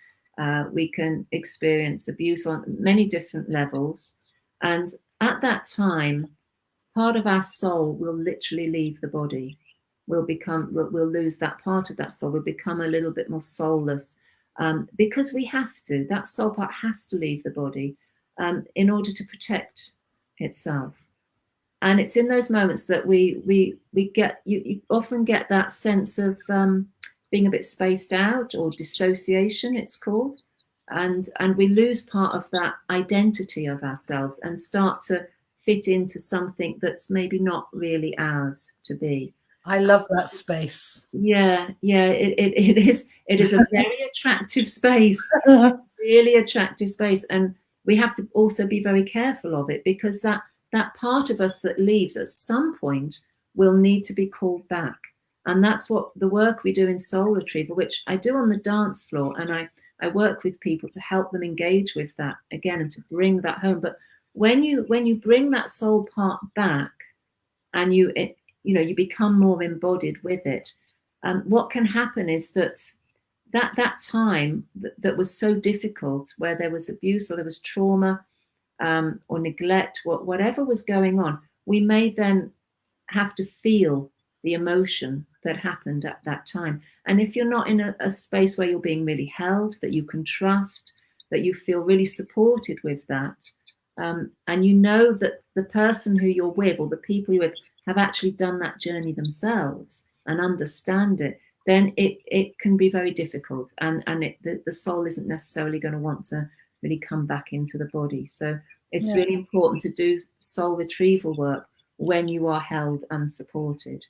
C: We can experience abuse on many different levels. And at that time, part of our soul will literally leave the body. We'll lose that part of that soul. We'll become a little bit more soulless, because we have to. That soul part has to leave the body in order to protect itself. And it's in those moments that we get, you often get that sense of being a bit spaced out, or dissociation, it's called. And we lose part of that identity of ourselves and start to fit into something that's maybe not really ours to be.
B: I love that space.
C: Yeah, it is a very attractive space, really attractive space. And we have to also be very careful of it, because that part of us that leaves at some point will need to be called back. And that's what the work we do in Soul Retrieval, which I do on the dance floor, and I work with people to help them engage with that again and to bring that home. But when you bring that soul part back and you become more embodied with it, what can happen is that time that was so difficult, where there was abuse or there was trauma or neglect, whatever was going on, we may then have to feel the emotion that happened at that time. And if you're not in a space where you're being really held, that you can trust, that you feel really supported with that, and you know that the person who you're with, or the people you're with, have actually done that journey themselves and understand it, then it can be very difficult, and the soul isn't necessarily going to want to really come back into the body. So it's really important to do soul retrieval work when you are held and supported.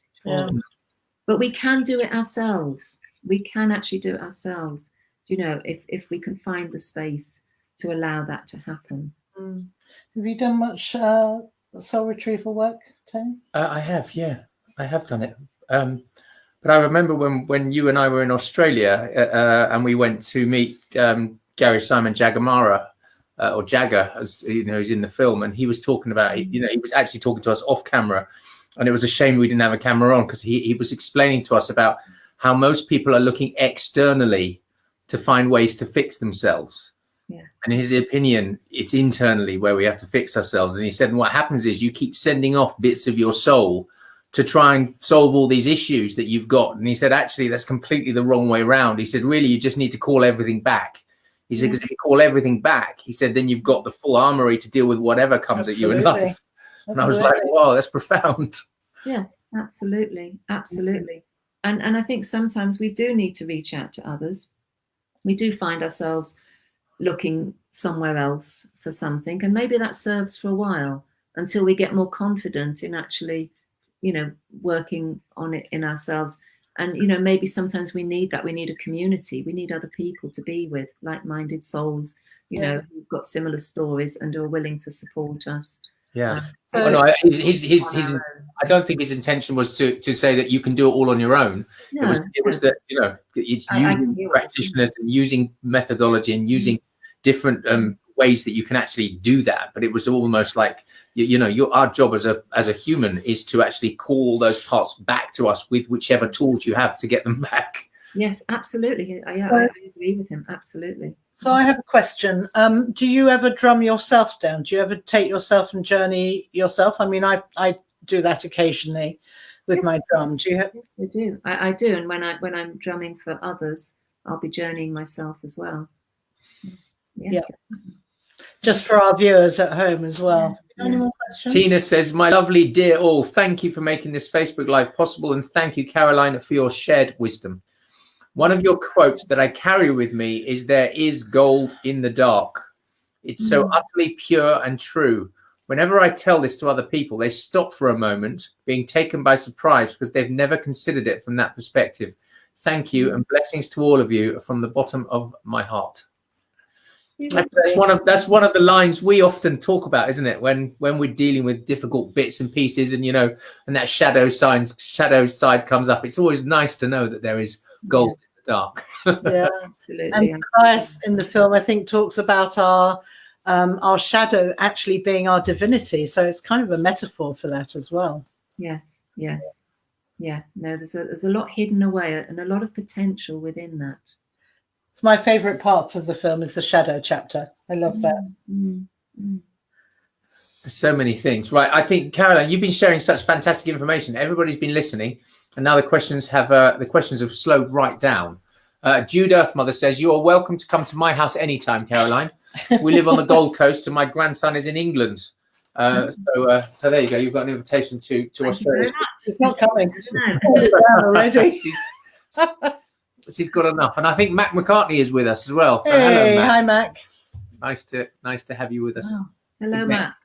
C: But we can do it ourselves. We can actually do it ourselves, if we can find the space to allow that to happen.
B: Have you done much soul retrieval work, Tony?
A: I have, yeah. I have done it. But I remember when you and I were in Australia, and we went to meet Gary Simon Jagamara, or Jagger, as he's in the film, and he was talking about, he was actually talking to us off camera, and it was a shame we didn't have a camera on, because he was explaining to us about how most people are looking externally to find ways to fix themselves. Yeah. And in his opinion, it's internally where we have to fix ourselves. And he said, what happens is you keep sending off bits of your soul to try and solve all these issues that you've got. And he said, actually, that's completely the wrong way around. He said, really, you just need to call everything back. He said, because if you call everything back, he said, then you've got the full armory to deal with whatever comes at you in life. And I was like, wow, that's profound.
C: Yeah, absolutely. Absolutely. And I think sometimes we do need to reach out to others. We do find ourselves looking somewhere else for something, and maybe that serves for a while until we get more confident in actually, working on it in ourselves. And, maybe sometimes we need that. We need a community. We need other people to be with, like-minded souls, who've got similar stories and are willing to support us.
A: Yeah. I don't think his intention was to say that you can do it all on your own. No, it was that, it's using practitioners and using methodology and using different ways that you can actually do that. But it was almost like, our job as a human is to actually call those parts back to us with whichever tools you have to get them back.
C: Yes, absolutely. I agree with him. Absolutely.
B: So I have a question. Do you ever drum yourself down? Do you ever take yourself and journey yourself? I mean, I do that occasionally with my drum. Do you?
C: Yes, I do. I do. And when I'm drumming for others, I'll be journeying myself as well.
B: Yeah. Just for our viewers at home as well.
C: Yeah.
B: Any more questions?
A: Tina says, my lovely dear all, thank you for making this Facebook Live possible, and thank you, Caroline, for your shared wisdom. One of your quotes that I carry with me is, there is gold in the dark. It's so utterly pure and true. Whenever I tell this to other people, they stop for a moment, being taken by surprise because they've never considered it from that perspective. Thank you, and blessings to all of you from the bottom of my heart. That's one of the lines we often talk about, isn't it? When we're dealing with difficult bits and pieces, and and that shadow side comes up. It's always nice to know that there is gold in the dark.
B: Yeah, absolutely. And Christ in the film, I think, talks about our shadow actually being our divinity. So it's kind of a metaphor for that as well.
C: Yes. Yeah. No, there's a lot hidden away and a lot of potential within that.
B: It's my favourite part of the film is the shadow chapter. I love that.
A: So many things, right? I think, Caroline, you've been sharing such fantastic information. Everybody's been listening, and now the questions have slowed right down. Jude Earthmother says, "You are welcome to come to my house anytime, Caroline. We live on the Gold Coast, and my grandson is in England. So there you go. You've got an invitation to Australia.
B: It's not coming. Already.
A: She's got enough, and I think Mac McCartney is with us as well. So
B: hey,
A: hello, Mac.
B: hi, Mac.
A: Nice to have you with us.
C: Oh, hello, Mac.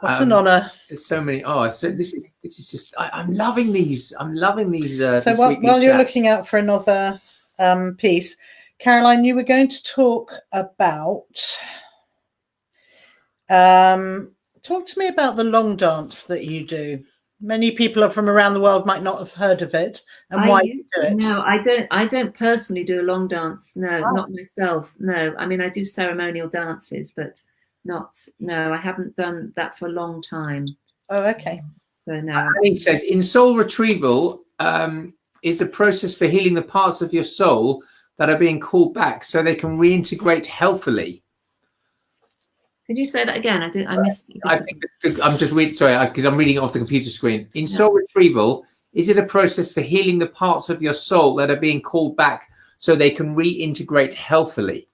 B: What an honour.
A: There's so many. Oh, so this is just. I'm loving these. I'm loving these.
B: So while you're looking out for another piece, Caroline, you were going to talk about. Talk to me about the long dance that you do. Many people from around the world might not have heard of it, and why you do it.
C: No, I don't personally do a long dance. No, not myself. No, I mean I do ceremonial dances, but I haven't done that for a long time.
B: Oh, okay.
C: So no.
A: He says in soul retrieval is a process for healing the parts of your soul that are being called back so they can reintegrate healthily.
C: Could you say that again? I missed.
A: I think I'm just reading. Sorry, because I'm reading it off the computer screen. In soul retrieval, is it a process for healing the parts of your soul that are being called back so they can reintegrate healthily?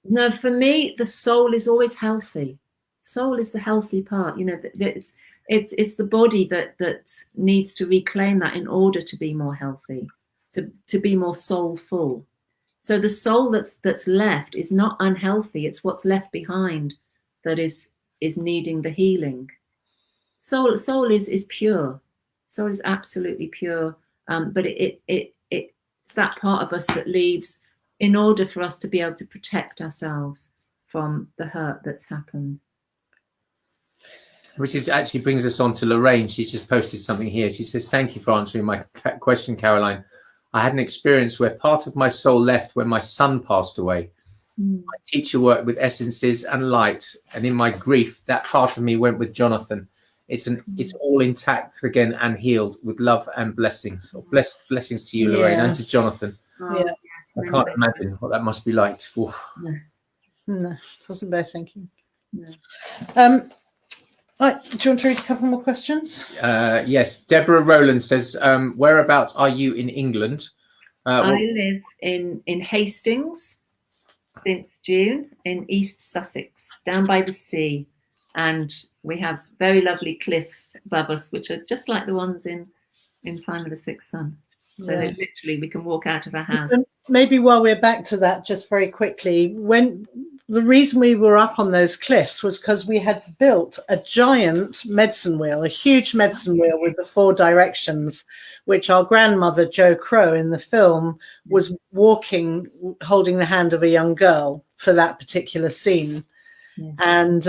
C: No, for me, the soul is always healthy. Soul is the healthy part. You know, it's the body that needs to reclaim that in order to be more healthy, to be more soulful. So the soul that's left is not unhealthy. It's what's left behind that is needing the healing. Soul is pure. Soul is absolutely pure. But it's that part of us that leaves in order for us to be able to protect ourselves from the hurt that's happened.
A: Which actually brings us on to Lorraine. She's just posted something here. She says, "Thank you for answering my question, Caroline. I had an experience where part of my soul left when my son passed away. My teacher worked with essences and light, and in my grief, that part of me went with Jonathan. It's all intact again and healed with love and blessings. Or blessings to you, Lorraine, and to Jonathan.
B: Yeah.
A: I can't imagine what that must be like.
B: No, it wasn't bad thinking.
C: No.
B: Right, do you want to read a couple more questions?
A: Yes. Deborah Rowland says, whereabouts are you in England?
C: I live in Hastings since June in East Sussex, down by the sea. And we have very lovely cliffs above us, which are just like the ones in Time of the Sixth Sun. So literally we can walk out of our house.
B: Maybe while we're back to that, just very quickly, when the reason we were up on those cliffs was because we had built a giant medicine wheel, a huge medicine wheel with the 4 directions, which our grandmother, Jo Crow, in the film was walking, holding the hand of a young girl for that particular scene.
C: Yeah.
B: And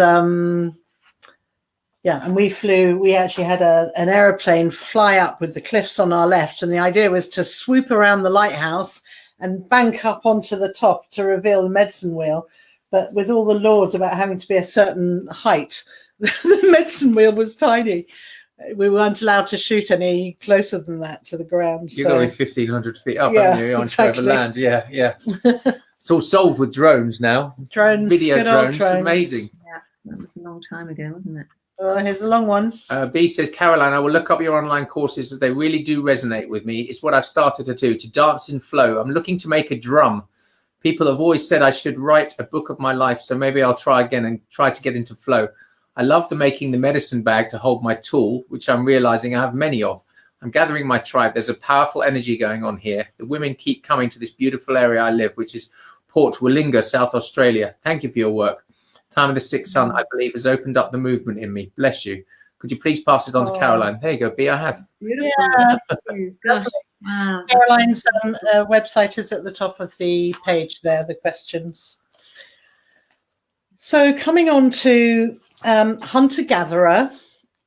B: and we actually had an aeroplane fly up with the cliffs on our left. And the idea was to swoop around the lighthouse and bank up onto the top to reveal the medicine wheel. But with all the laws about having to be a certain height, the medicine wheel was tiny. We weren't allowed to shoot any closer than that to the ground.
A: You're only 1,500 feet up, haven't you? Over land. Yeah. It's all solved with drones now. Video drones. Amazing.
C: Yeah, that was a long time ago, wasn't it?
B: Oh, here's a long one.
A: B says, Caroline, I will look up your online courses as they really do resonate with me. It's what I've started to do, to dance in flow. I'm looking to make a drum. People have always said I should write a book of my life, so maybe I'll try again and try to get into flow. I love making the medicine bag to hold my tool, which I'm realizing I have many of. I'm gathering my tribe. There's a powerful energy going on here. The women keep coming to this beautiful area I live, which is Port Willinga, South Australia. Thank you for your work. Time of the Sixth Sun, I believe, has opened up the movement in me. Bless you. Could you please pass it on to Caroline? There you go, B, I have.
B: Yeah.
C: Wow.
B: Caroline's website is at the top of the page there, the questions. So coming on to hunter-gatherer,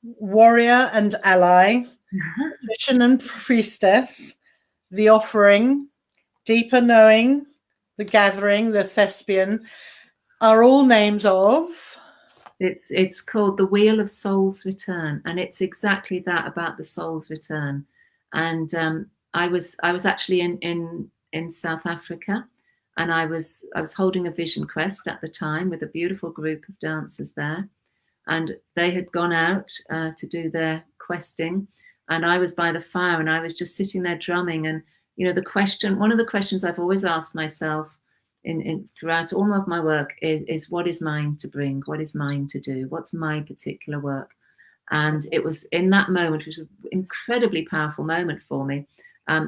B: warrior and ally, magician and priestess, the offering, deeper knowing, the gathering, the thespian, are all names of?
C: It's called The Wheel of Soul's Return, and it's exactly that, about the soul's return. And I was actually in in South Africa, and I was holding a vision quest at the time with a beautiful group of dancers there, and they had gone out to do their questing, and I was by the fire, and I was just sitting there drumming. And you know, one of the questions I've always asked myself in throughout all of my work is what is mine to bring? What is mine to do? What's my particular work? And it was in that moment, which was an incredibly powerful moment for me,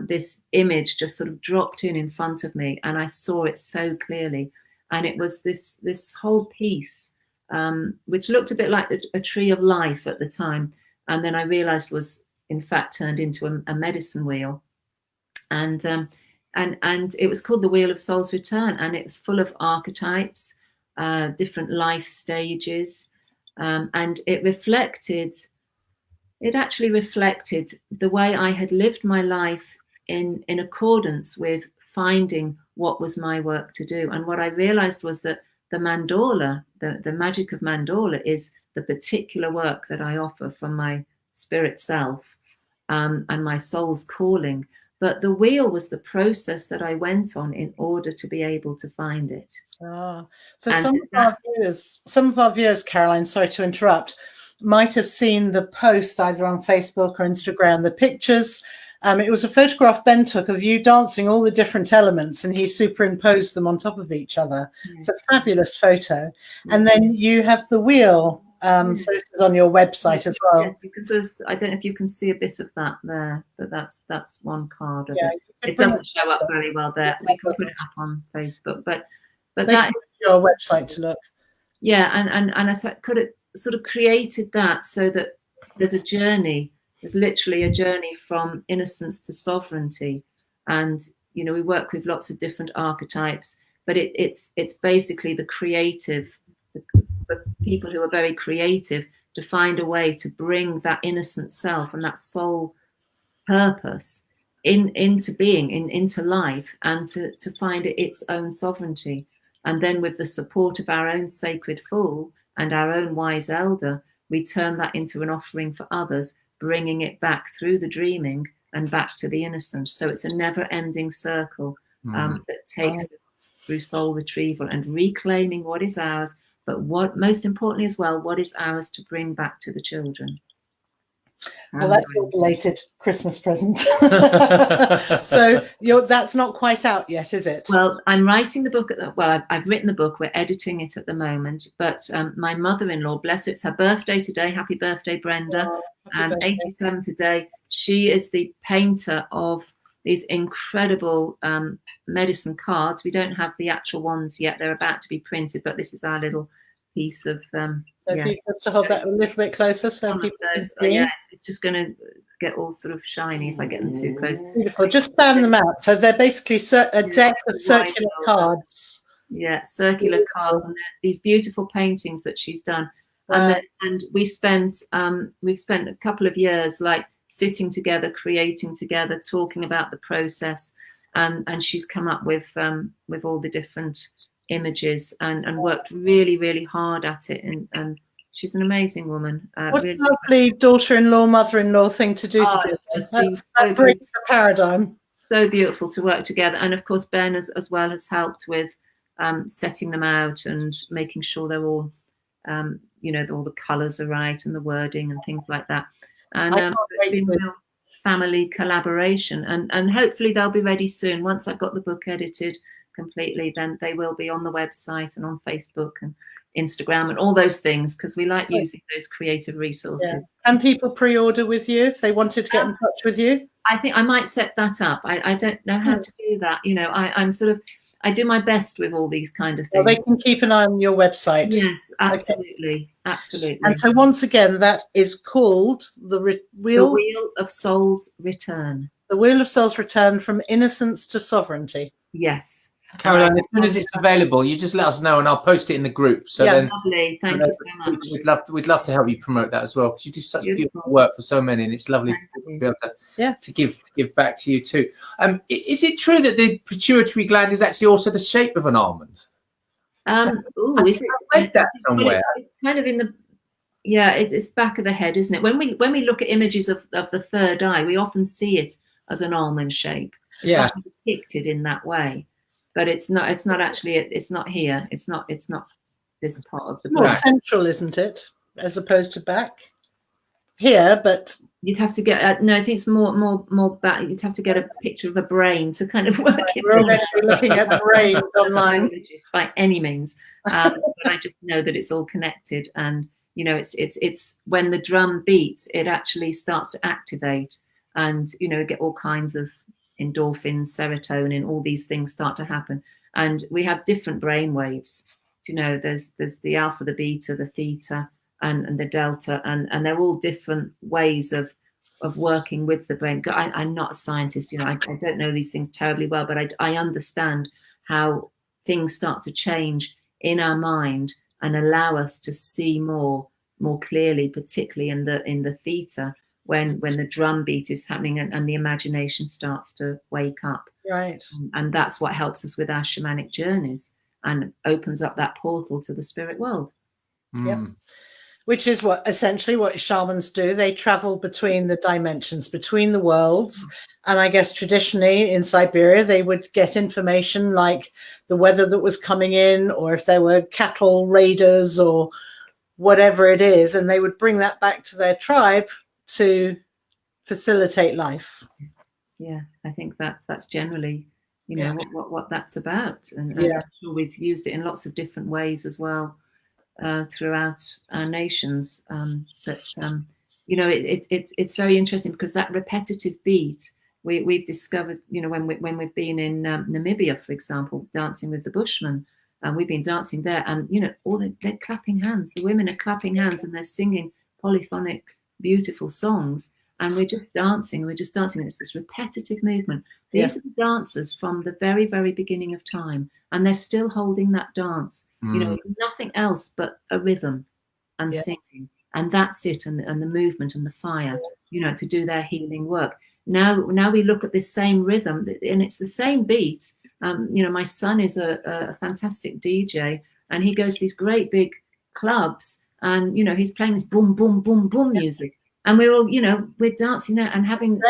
C: this image just sort of dropped in front of me, and I saw it so clearly. And it was this whole piece, which looked a bit like a tree of life at the time, and then I realized was in fact turned into a medicine wheel. And it was called the Wheel of Soul's Return, and it was full of archetypes, different life stages, and it actually reflected the way I had lived my life in accordance with finding what was my work to do. And what I realized was that the mandala, the magic of mandala, is the particular work that I offer from my spirit self, and my soul's calling. But the wheel was the process that I went on in order to be able to find it.
B: So some of our viewers, Caroline, sorry to interrupt, might have seen the post either on Facebook or Instagram, the pictures. It was a photograph Ben took of you dancing all the different elements, and he superimposed them on top of each other. It's a fabulous photo. And then you have the wheel. So this is on your website as well.
C: Yes, because I don't know if you can see a bit of that there, but that's one card of it. It
B: bring
C: doesn't show up very well there. We can put it up on Facebook, but
B: that is your website to look.
C: Yeah, and I could have sort of created that so that there's a journey. There's literally a journey from innocence to sovereignty, and you know, we work with lots of different archetypes, but it's basically the creative. For people who are very creative to find a way to bring that innocent self and that soul purpose into being, into life, and to find its own sovereignty. And then with the support of our own sacred fool and our own wise elder, we turn that into an offering for others, bringing it back through the dreaming and back to the innocent. So it's a never-ending circle that takes us through soul retrieval and reclaiming what is ours, but what most importantly as well, what is ours to bring back to the children.
B: Well, that's your belated Christmas present. So that's not quite out yet, is it?
C: Well, I'm writing the book. I've written the book. We're editing it at the moment. But my mother-in-law, bless her, it's her birthday today. Happy birthday, Brenda. 87 today. She is the painter of these incredible medicine cards. We don't have the actual ones yet. They're about to be printed, but this is our little piece of...
B: so if you just to hold that a little bit closer so people can see.
C: Yeah, it's just going to get all sort of shiny if I get them too close.
B: Beautiful. Just fan them out. So they're basically a deck of circular cards.
C: Yeah, circular cards, and these beautiful paintings that she's done. And we've spent a couple of years like sitting together, creating together, talking about the process, and she's come up with all the different images and worked really, really hard at it. And she's an amazing woman.
B: What
C: really
B: a lovely daughter-in-law, mother-in-law thing to do together. That breaks the paradigm.
C: So beautiful to work together. And of course, Ben as well has helped with setting them out and making sure they're all, all the colours are right and the wording and things like that. And it's been real family collaboration, and hopefully they'll be ready soon. Once I've got the book edited completely, then they will be on the website and on Facebook and Instagram and all those things, because we like using those creative resources.
B: Yeah. And people pre-order with you if they wanted to get in touch with you?
C: I think I might set that up. I don't know how to do that. I'm sort of, I do my best with all these kind of things.
B: Well, they can keep an eye on your website.
C: Yes, absolutely. Okay. Absolutely.
B: And so once again, that is called the Wheel
C: of Soul's Return.
B: The Wheel of Soul's Return, from Innocence to Sovereignty.
C: Yes.
A: Caroline, as soon as it's available, you just let us know and I'll post it in the group. So then,
C: lovely. Thank you so much.
A: We'd love to help you promote that as well, because you do such beautiful work for so many, and it's lovely to be able to give back to you too. Is it true that the pituitary gland is actually also the shape of an almond?
C: Is it?
A: I read that somewhere.
C: It's kind of in the it's back of the head, isn't it? When we look at images of the third eye, we often see it as an almond shape.
A: Yeah.
C: Depicted in that way, but it's not actually, it's not here. It's not this part of the
B: more
C: book.
B: central, isn't it, as opposed to back here? But
C: you'd have to get no, I think it's more back. You'd have to get a picture of a brain to kind of work it.
B: We're already looking at brains online
C: by any means, but I just know that it's all connected, and you know, it's when the drum beats, it actually starts to activate, and you know, get all kinds of endorphins, serotonin, all these things start to happen, and we have different brain waves. You know, there's the alpha, the beta, the theta, and the delta, and they're all different ways of working with the brain. I'm not a scientist, you know, I don't know these things terribly well, but I understand how things start to change in our mind and allow us to see more clearly, particularly in the theta, when the drum beat is happening and the imagination starts to wake up.
B: right.
C: And that's what helps us with our shamanic journeys and opens up that portal to the spirit world.
B: Yep. Which is essentially what shamans do. They travel between the dimensions, between the worlds. And I guess traditionally in Siberia, they would get information like the weather that was coming in, or if there were cattle raiders or whatever it is. And they would bring that back to their tribe to facilitate life.
C: Yeah, I think that's generally, you know, what that's about. And
B: Yeah.
C: I'm sure we've used it in lots of different ways as well. Throughout our nations, but you know, it's very interesting because that repetitive beat we've discovered, you know, when we've been in Namibia, for example, dancing with the Bushmen, and we've been dancing there, and you know, they're clapping hands. The women are clapping hands and they're singing polyphonic, beautiful songs, and we're just dancing. And it's this repetitive movement. These are the dancers from the very, very beginning of time, and they're still holding that dance. You know, nothing else but a rhythm and singing, and that's it, and the movement and the fire, you know, to do their healing work. Now we look at this same rhythm, and it's the same beat. You know, my son is a fantastic DJ, and he goes to these great big clubs, and you know, he's playing this boom, boom, boom, boom music, and we're all, you know, we're dancing there and having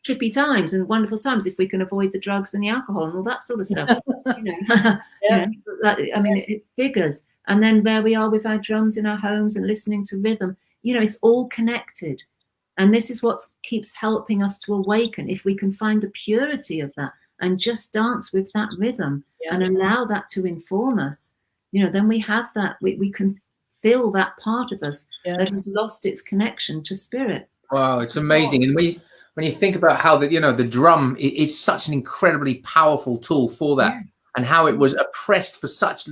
C: trippy times and wonderful times if we can avoid the drugs and the alcohol and all that sort of stuff. You know, you know, I mean, it figures. And then there we are with our drums in our homes and listening to rhythm. You know, it's all connected. And this is what keeps helping us to awaken. If we can find the purity of that and just dance with that rhythm and allow that to inform us, you know, then we have that, we can feel that part of us that has lost its connection to spirit.
A: Wow, it's amazing. And when you think about how the drum is such an incredibly powerful tool for that, and how it was oppressed for such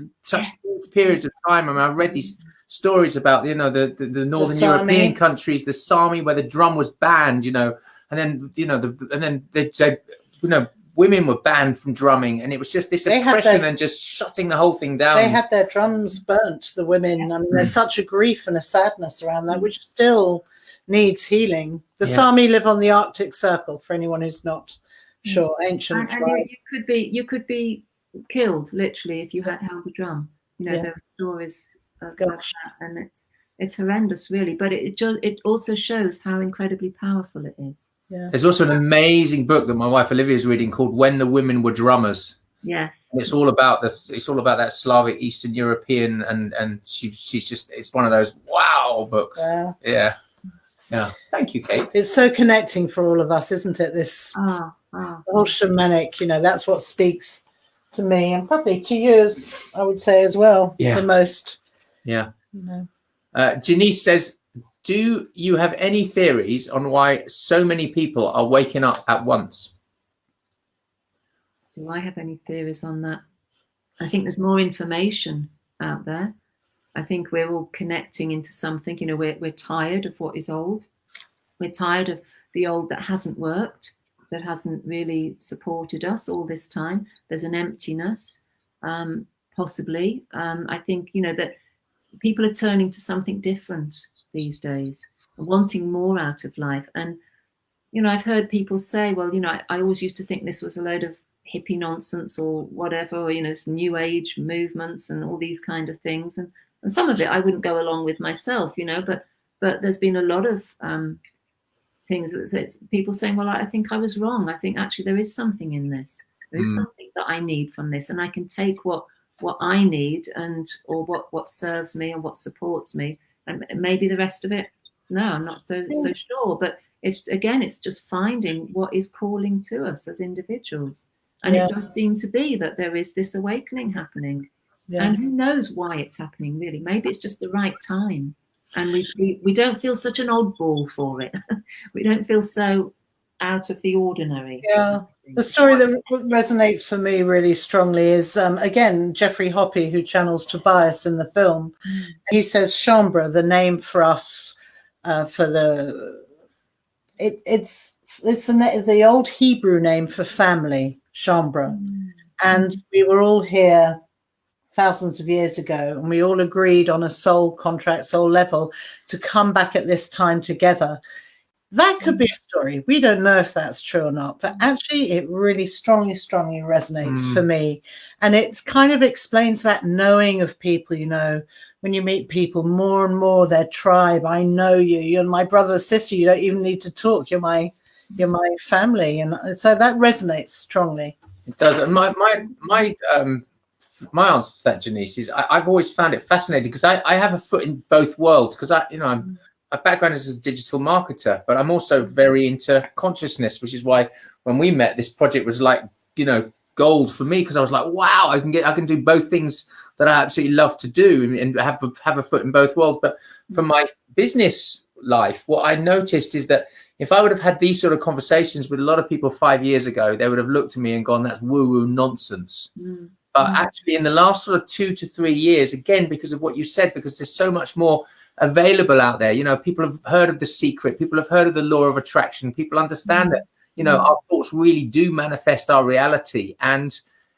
A: periods of time. I mean, I read these stories about the Northern European countries, the Sami, where the drum was banned, you know, and then women were banned from drumming, and it was just this oppression and just shutting the whole thing down.
B: They had their drums burnt, the women. I mean, there's such a grief and a sadness around that, which still needs healing. The Sami live on the Arctic Circle, for anyone who's not sure. Ancient tribe.
C: You could be killed literally if you had held a drum. You know, there are stories of that, and it's horrendous, really. But it also shows how incredibly powerful it is.
B: Yeah.
A: There's also an amazing book that my wife Olivia is reading called "When the Women Were Drummers."
C: Yes,
A: and it's all about this. It's all about that Slavic Eastern European, and she's just, it's one of those wow books.
B: Wow.
A: Yeah. Thank you, Kate.
B: It's so connecting for all of us, isn't it? This the whole shamanic, you know, that's what speaks to me, and probably to you, I would say as well. The most.
A: Yeah.
B: You
A: know. Janice says, do you have any theories on why so many people are waking up at once?
C: Do I have any theories on that? I think there's more information out there. I think we're all connecting into something. You know, we're tired of what is old. We're tired of the old that hasn't worked, that hasn't really supported us all this time. There's an emptiness, possibly. I think, you know, that people are turning to something different these days, wanting more out of life. And, you know, I've heard people say, well, you know, I always used to think this was a load of hippie nonsense or whatever, or, you know, it's new age movements and all these kind of things. And some of it I wouldn't go along with myself, you know, but there's been a lot of things. It's people saying, well, I think I was wrong. I think actually there is something in this. There is something that I need from this, and I can take what I need or what serves me and what supports me, and maybe the rest of it, no, I'm not so sure. But it's just finding what is calling to us as individuals. And it does seem to be that there is this awakening happening. Yeah. And who knows why it's happening, really. Maybe it's just the right time. And we don't feel such an oddball for it. We don't feel so out of the ordinary.
B: Yeah. The story that resonates for me really strongly is, again, Jeffrey Hoppe, who channels Tobias in the film. He says chambre, the name for us, it's the old Hebrew name for family, chambre. And we were all here thousands of years ago, and we all agreed on a soul contract, soul level, to come back at this time together. That could be a story. We don't know if that's true or not, but actually it really strongly resonates for me. And it kind of explains that knowing of people, you know, when you meet people more and more, their tribe, I know you, you're my brother or sister, you don't even need to talk, you're my family. And so that resonates strongly. It does. And
A: my answer to that, Janice, is I've always found it fascinating because I have a foot in both worlds, because my background is as a digital marketer, but I'm also very into consciousness, which is why when we met, this project was like, you know, gold for me, because I was like, wow, I can do both things that I absolutely love to do and have a foot in both worlds. But for my business life, what I noticed is that if I would have had these sort of conversations with a lot of people 5 years ago, they would have looked at me and gone, that's woo-woo nonsense. But actually in the last sort of 2 to 3 years, again, because of what you said, because there's so much more available out there, you know, people have heard of The Secret, people have heard of the law of attraction, people understand that, you know, our thoughts really do manifest our reality. And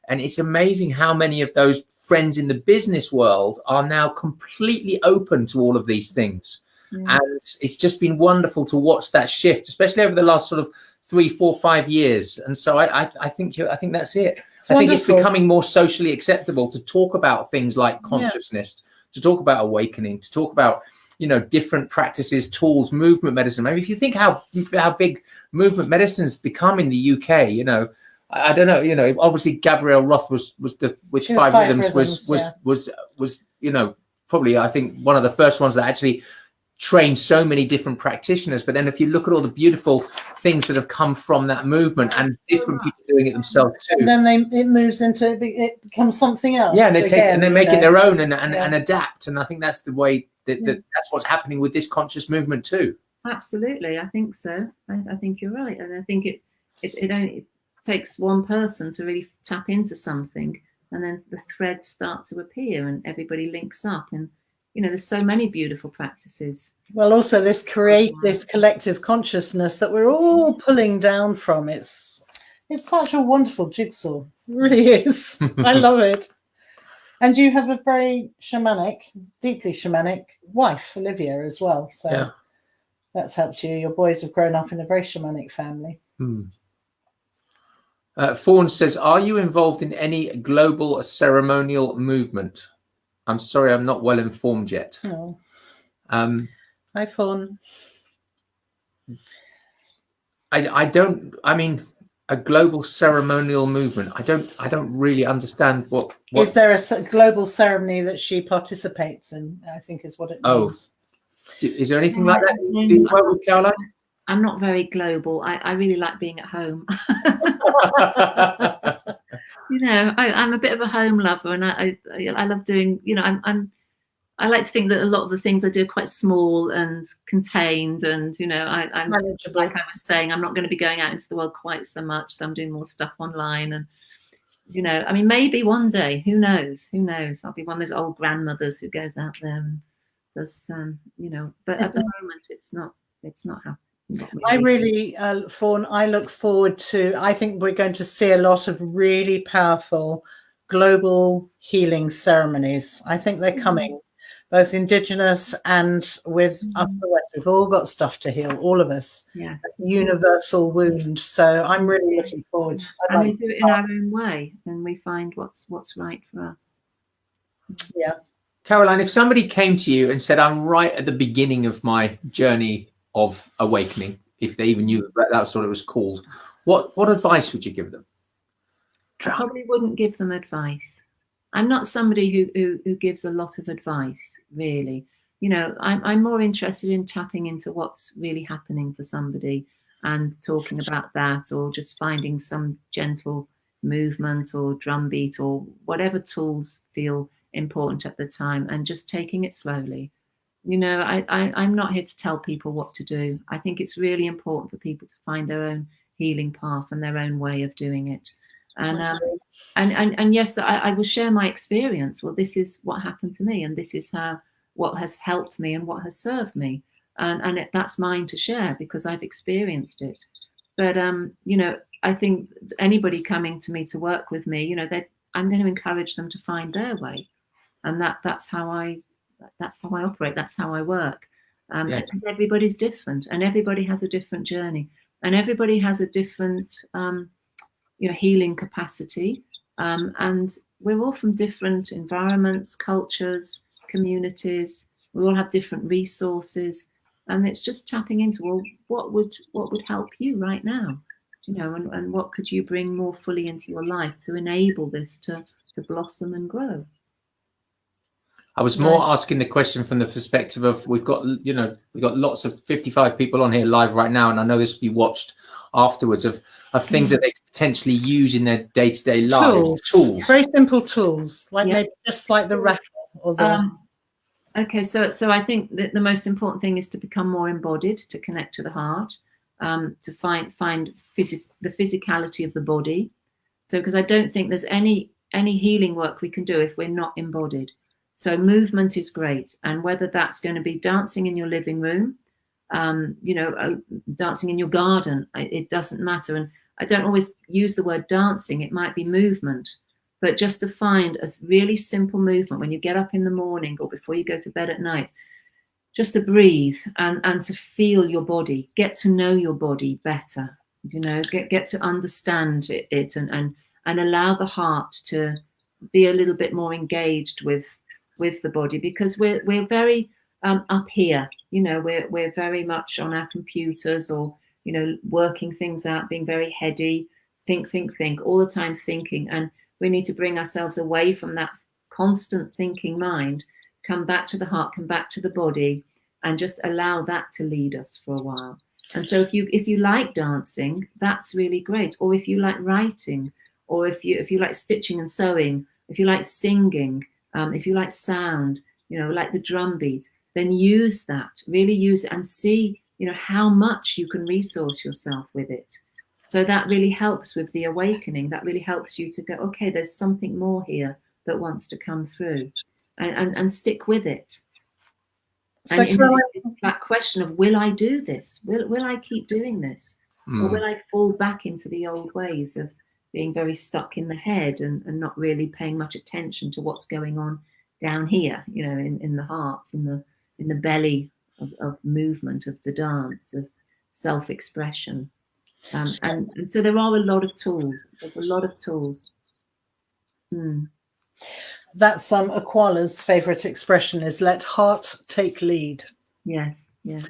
A: it's amazing how many of those friends in the business world are now completely open to all of these things. And it's just been wonderful to watch that shift, especially over the last sort of 3, 4, 5 years. And so I think that's it. I think it's becoming more socially acceptable to talk about things like consciousness, to talk about awakening, to talk about, you know, different practices, tools, movement medicine. I mean, if you think how big movement medicine's become in the UK, you know, I don't know, you know, obviously Gabrielle Roth with 5 rhythms was, you know, probably, I think, one of the first ones that actually trained so many different practitioners. But then if you look at all the beautiful things that have come from that movement and different people doing it themselves too,
B: and then it moves into, it becomes something else.
A: Yeah, and they make it their own and adapt. And I think that's the way that's what's happening with this conscious movement too.
C: Absolutely, I think so. I think you're right, and I think it only takes one person to really tap into something, and then the threads start to appear, and everybody links up. And you know, there's so many beautiful practices.
B: Well, also this collective consciousness that we're all pulling down from. It's such a wonderful jigsaw. It really is. I love it. And you have a very deeply shamanic wife, Olivia, as well. So that's helped you. Your boys have grown up in a very shamanic family.
A: Fawn says, are you involved in any global ceremonial movement? I'm sorry, I'm not well informed yet.
B: Oh. Hi, Fawn.
A: I mean, a global ceremonial movement. I don't really understand what.
B: Is there a global ceremony that she participates in? I think is what it means.
A: Is there anything like that with Caroline?
C: I'm not very global. I really like being at home. You know, I'm a bit of a home lover, and I love doing. You know, I like to think that a lot of the things I do are quite small and contained, and you know, I'm manageable. Like I was saying, I'm not going to be going out into the world quite so much, so I'm doing more stuff online. And you know, I mean, maybe one day, who knows? Who knows? I'll be one of those old grandmothers who goes out there and does, you know. But at the moment, it's not happening.
B: I really, Fawn, I look forward to, I think we're going to see a lot of really powerful global healing ceremonies. I think they're coming, both Indigenous and with us the West. We've all got stuff to heal, all of us.
C: Yeah.
B: It's a universal wound. So I'm really looking forward.
C: And we do it in our own way, and we find what's right for us.
B: Yeah.
A: Caroline, if somebody came to you and said, I'm right at the beginning of my journey of awakening, if they even knew that that's what it was called. What advice would you give them?
C: I probably wouldn't give them advice. I'm not somebody who gives a lot of advice, really. You know, I'm more interested in tapping into what's really happening for somebody and talking about that, or just finding some gentle movement or drumbeat or whatever tools feel important at the time, and just taking it slowly. You know, I'm not here to tell people what to do. I think it's really important for people to find their own healing path and their own way of doing it. And yes, I will share my experience. Well, this is what happened to me, and this is what has helped me and what has served me, and that's mine to share because I've experienced it. But you know, I think anybody coming to me to work with me, you know, I'm going to encourage them to find their way, and that's how I operate. That's how I work. Because everybody's different, and everybody has a different journey, and everybody has a different healing capacity, and we're all from different environments, cultures, communities. We all have different resources, and it's just tapping into, well, what would help you right now, you know, and what could you bring more fully into your life to enable this to blossom and grow.
A: I was more asking the question from the perspective of we've got lots of 55 people on here live right now, and I know this will be watched afterwards of things that they could potentially use in their day-to-day lives. Tools.
B: Very simple tools, like maybe just like the rattle or the.
C: Okay, so I think that the most important thing is to become more embodied, to connect to the heart, to find the physicality of the body. So because I don't think there's any healing work we can do if we're not embodied. So movement is great, and whether that's going to be dancing in your living room, dancing in your garden, it doesn't matter. And I don't always use the word dancing, it might be movement, but just to find a really simple movement when you get up in the morning or before you go to bed at night, just to breathe and to feel your body, get to know your body better, you know, get to understand it and allow the heart to be a little bit more engaged with the body, because we're very up here, you know, we're very much on our computers or, you know, working things out, being very heady, think all the time thinking, and we need to bring ourselves away from that constant thinking mind, come back to the heart, come back to the body, and just allow that to lead us for a while. And so if you like dancing, that's really great. Or if you like writing, or if you like stitching and sewing, if you like singing, if you like sound, you know, like the drum beat, then use that, really use it, and see, you know, how much you can resource yourself with it. So that really helps with the awakening. That really helps you to go, okay, there's something more here that wants to come through, and stick with it. So that question of, will I do this? Will I keep doing this? Or will I fall back into the old ways of being very stuck in the head and not really paying much attention to what's going on down here, you know, in the heart, in the belly of movement, of the dance, of self-expression. And so there are a lot of tools. There's a lot of tools.
B: That's Aquala's favorite expression is let heart take lead.
C: Yes, yes.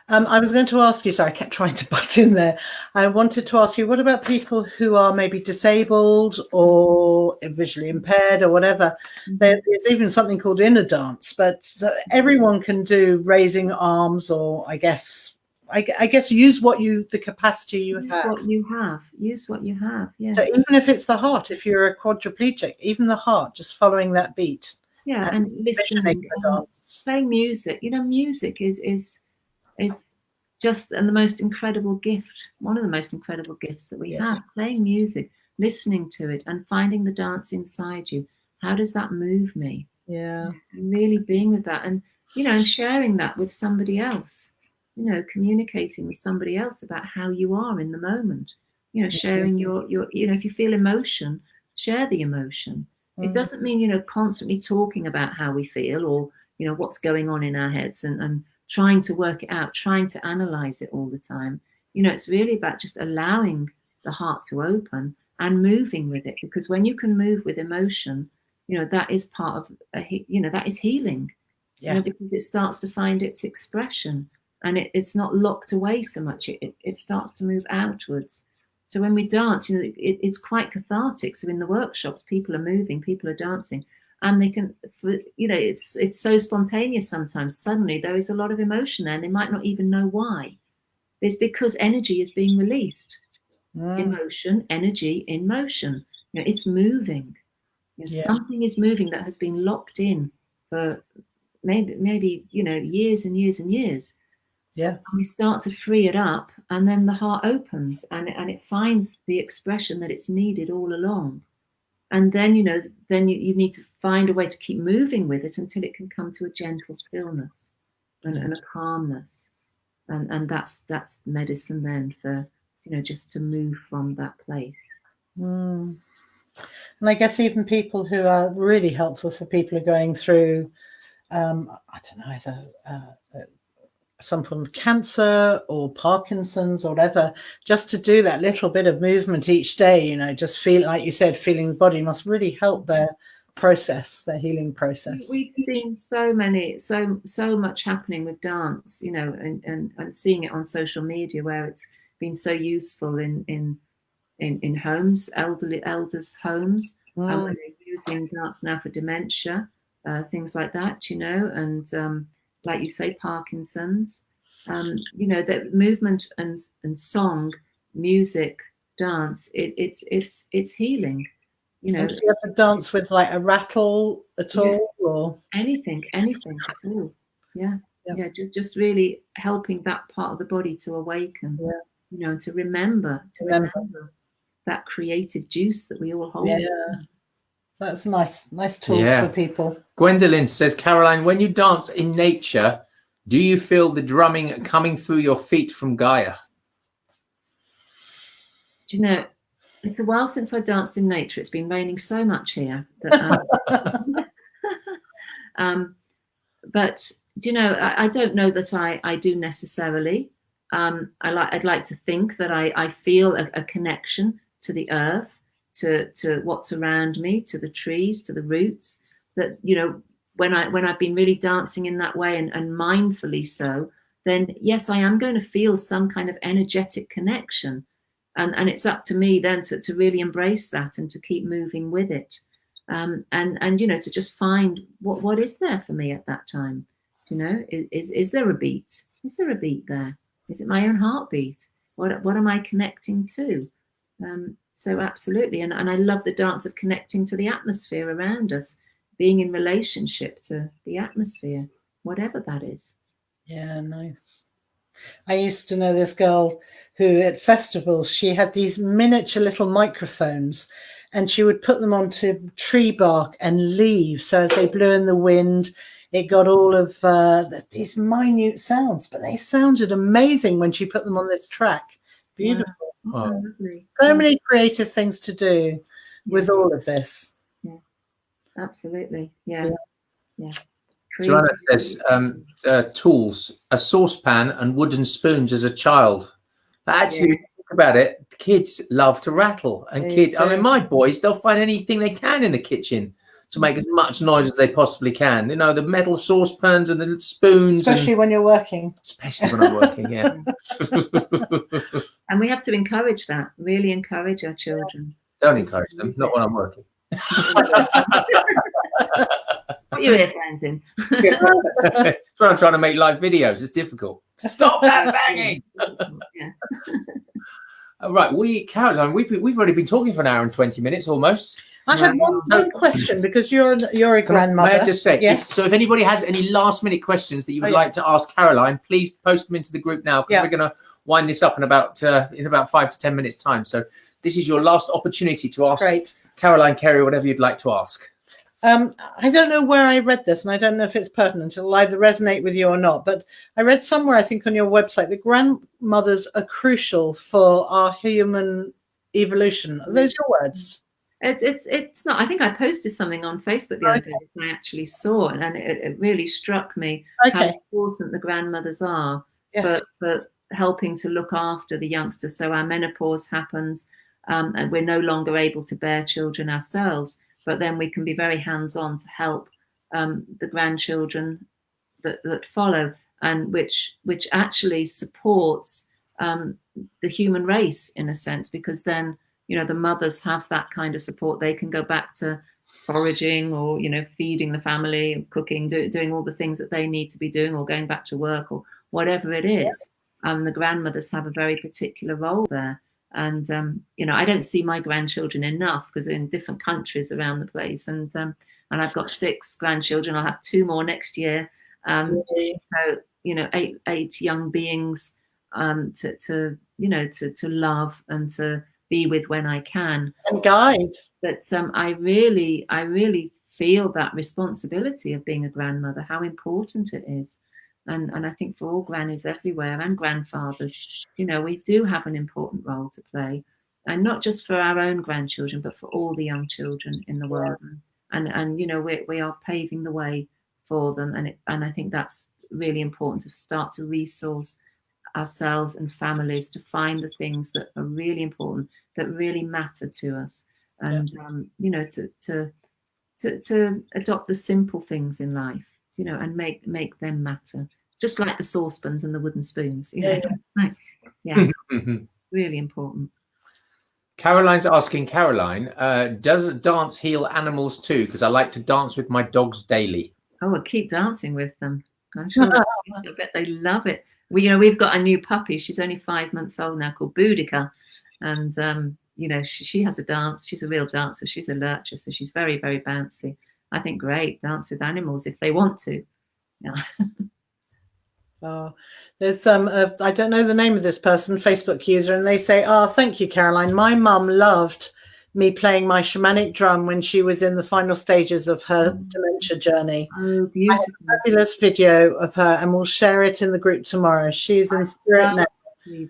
B: I was going to ask you, sorry, I kept trying to butt in there. I wanted to ask you, what about people who are maybe disabled or visually impaired or whatever? There's even something called inner dance, but everyone can do raising arms, or I guess use the capacity you have.
C: Use what you have. Yeah.
B: So even if it's the heart, if you're a quadriplegic, even the heart, just following that beat.
C: Yeah, and listening, playing music. You know, music is just the most incredible gift, one of the most incredible gifts that we have. Playing music, listening to it, and finding the dance inside you. How does that move me?
B: Yeah.
C: And really being with that, and, you know, and sharing that with somebody else, you know, communicating with somebody else about how you are in the moment, you know, sharing your you know, if you feel emotion, share the emotion. It doesn't mean, you know, constantly talking about how we feel or, you know, what's going on in our heads and trying to work it out, trying to analyze it all the time. You know, it's really about just allowing the heart to open and moving with it, because when you can move with emotion, you know, that is part of, that is healing, you know, because it starts to find its expression. and it's not locked away so much. It starts to move outwards. So when we dance, it's quite cathartic. So in the workshops, people are moving, people are dancing, and they can, it's so spontaneous sometimes. Suddenly there is a lot of emotion there, and they might not even know why. It's because energy is being released. Emotion, energy in motion. It's moving. Something is moving that has been locked in for maybe years and years and years.
B: Yeah.
C: And we start to free it up, and then the heart opens, and it finds the expression that it's needed all along. And then you need to find a way to keep moving with it until it can come to a gentle stillness and a calmness. And that's medicine then for just to move from that place.
B: And I guess even people who are really helpful for people who are going through I don't know, either some form of cancer or Parkinson's or whatever, just to do that little bit of movement each day, just feel, like you said, feeling the body must really help their process, their healing process.
C: We've seen so much happening with dance, and seeing it on social media where it's been so useful in homes, elders' homes, where they're using dance now for dementia, things like that, and like you say, Parkinson's, that movement and song, music, dance, it's healing.
B: And do you ever dance with like a rattle at all, or
C: anything at all? Yeah. Just really helping that part of the body to awaken, and to remember that creative juice that we all hold.
B: So that's nice tools for people.
A: Gwendolyn says, Caroline, when you dance in nature, do you feel the drumming coming through your feet from Gaia?
C: Do you know, it's a while since I danced in nature. It's been raining so much here that, but I don't know that I do necessarily. I'd like to think that I feel a connection to the earth, to what's around me, to the trees, to the roots, that when I've been really dancing in that way and mindfully so, then yes, I am going to feel some kind of energetic connection, and it's up to me then to really embrace that and to keep moving with it, and to just find what is there for me at that time. Is there a beat? Is there a beat there? Is it my own heartbeat? What am I connecting to? So absolutely, and I love the dance of connecting to the atmosphere around us, being in relationship to the atmosphere, whatever that is.
B: Yeah, nice. I used to know this girl who at festivals, she had these miniature little microphones, and she would put them onto tree bark and leaves. So as they blew in the wind, it got all of these minute sounds, but they sounded amazing when she put them on this track. Beautiful.
A: Wow.
B: So many creative things to do with all of this.
C: Yeah, absolutely. Yeah.
A: Joanna says, tools, a saucepan and wooden spoons as a child. But actually, when you think about it, kids love to rattle. And my boys, they'll find anything they can in the kitchen to make as much noise as they possibly can. The metal saucepans and the spoons.
B: Especially when you're working.
A: Especially when I'm working, yeah.
C: And we have to encourage that, really encourage our children.
A: Don't encourage them, not when I'm working.
C: Put your earphones in.
A: That's why I'm trying to make live videos. It's difficult. Stop that banging!
C: Yeah.
A: Right, Caroline, we've already been talking for an hour and 20 minutes almost.
B: I have one question, because you're a grandmother.
A: May I just say,
B: yes.
A: So if anybody has any last minute questions that you would like to ask Caroline, please post them into the group now, because we're going to wind this up in about 5 to 10 minutes time. So this is your last opportunity to ask Caroline, Carey, whatever you'd like to ask.
B: I don't know where I read this, and I don't know if it's pertinent. It'll either resonate with you or not. But I read somewhere, I think on your website, that grandmothers are crucial for our human evolution. Are those your words?
C: It's not. I think I posted something on Facebook the other day that I actually saw, and it really struck me how important the grandmothers are for helping to look after the youngsters. So our menopause happens, and we're no longer able to bear children ourselves, but then we can be very hands-on to help the grandchildren that follow. and which actually supports the human race in a sense, because then, you know, the mothers have that kind of support. They can go back to foraging, or, you know, feeding the family, cooking, doing all the things that they need to be doing, or going back to work, or whatever it is. The grandmothers have a very particular role there. And, you know, I don't see my grandchildren enough, because they're in different countries around the place. And I've got 6 grandchildren. I'll have 2 more next year. So, you know, eight young beings to love and to be with when I can.
B: And guide.
C: But I really feel that responsibility of being a grandmother, how important it is. And I think for all grannies everywhere, and grandfathers, you know, we do have an important role to play, and not just for our own grandchildren, but for all the young children in the world. And you know, we are paving the way for them, and I think that's really important, to start to resource ourselves and families to find the things that are really important, that really matter to us, and you know, to adopt the simple things in life, you know, and make them matter, just like the saucepans and the wooden spoons, you know. Really important.
A: Caroline's asking, Caroline, does dance heal animals too? Because I like to dance with my dogs daily.
C: Oh, I'll keep dancing with them. I'm sure. I bet they love it. We've got a new puppy. She's only 5 months old now, called Boudica, and you know, she has a dance. She's a real dancer. She's a lurcher, so she's very, very bouncy. I think great, dance with animals if they want to. Yeah.
B: Oh, there's I don't know the name of this person, Facebook user, and they say, "Oh, thank you, Caroline. My mum loved me playing my shamanic drum when she was in the final stages of her dementia journey."
C: Oh, beautiful!
B: I have a fabulous video of her, and we'll share it in the group tomorrow. She's in spirit now.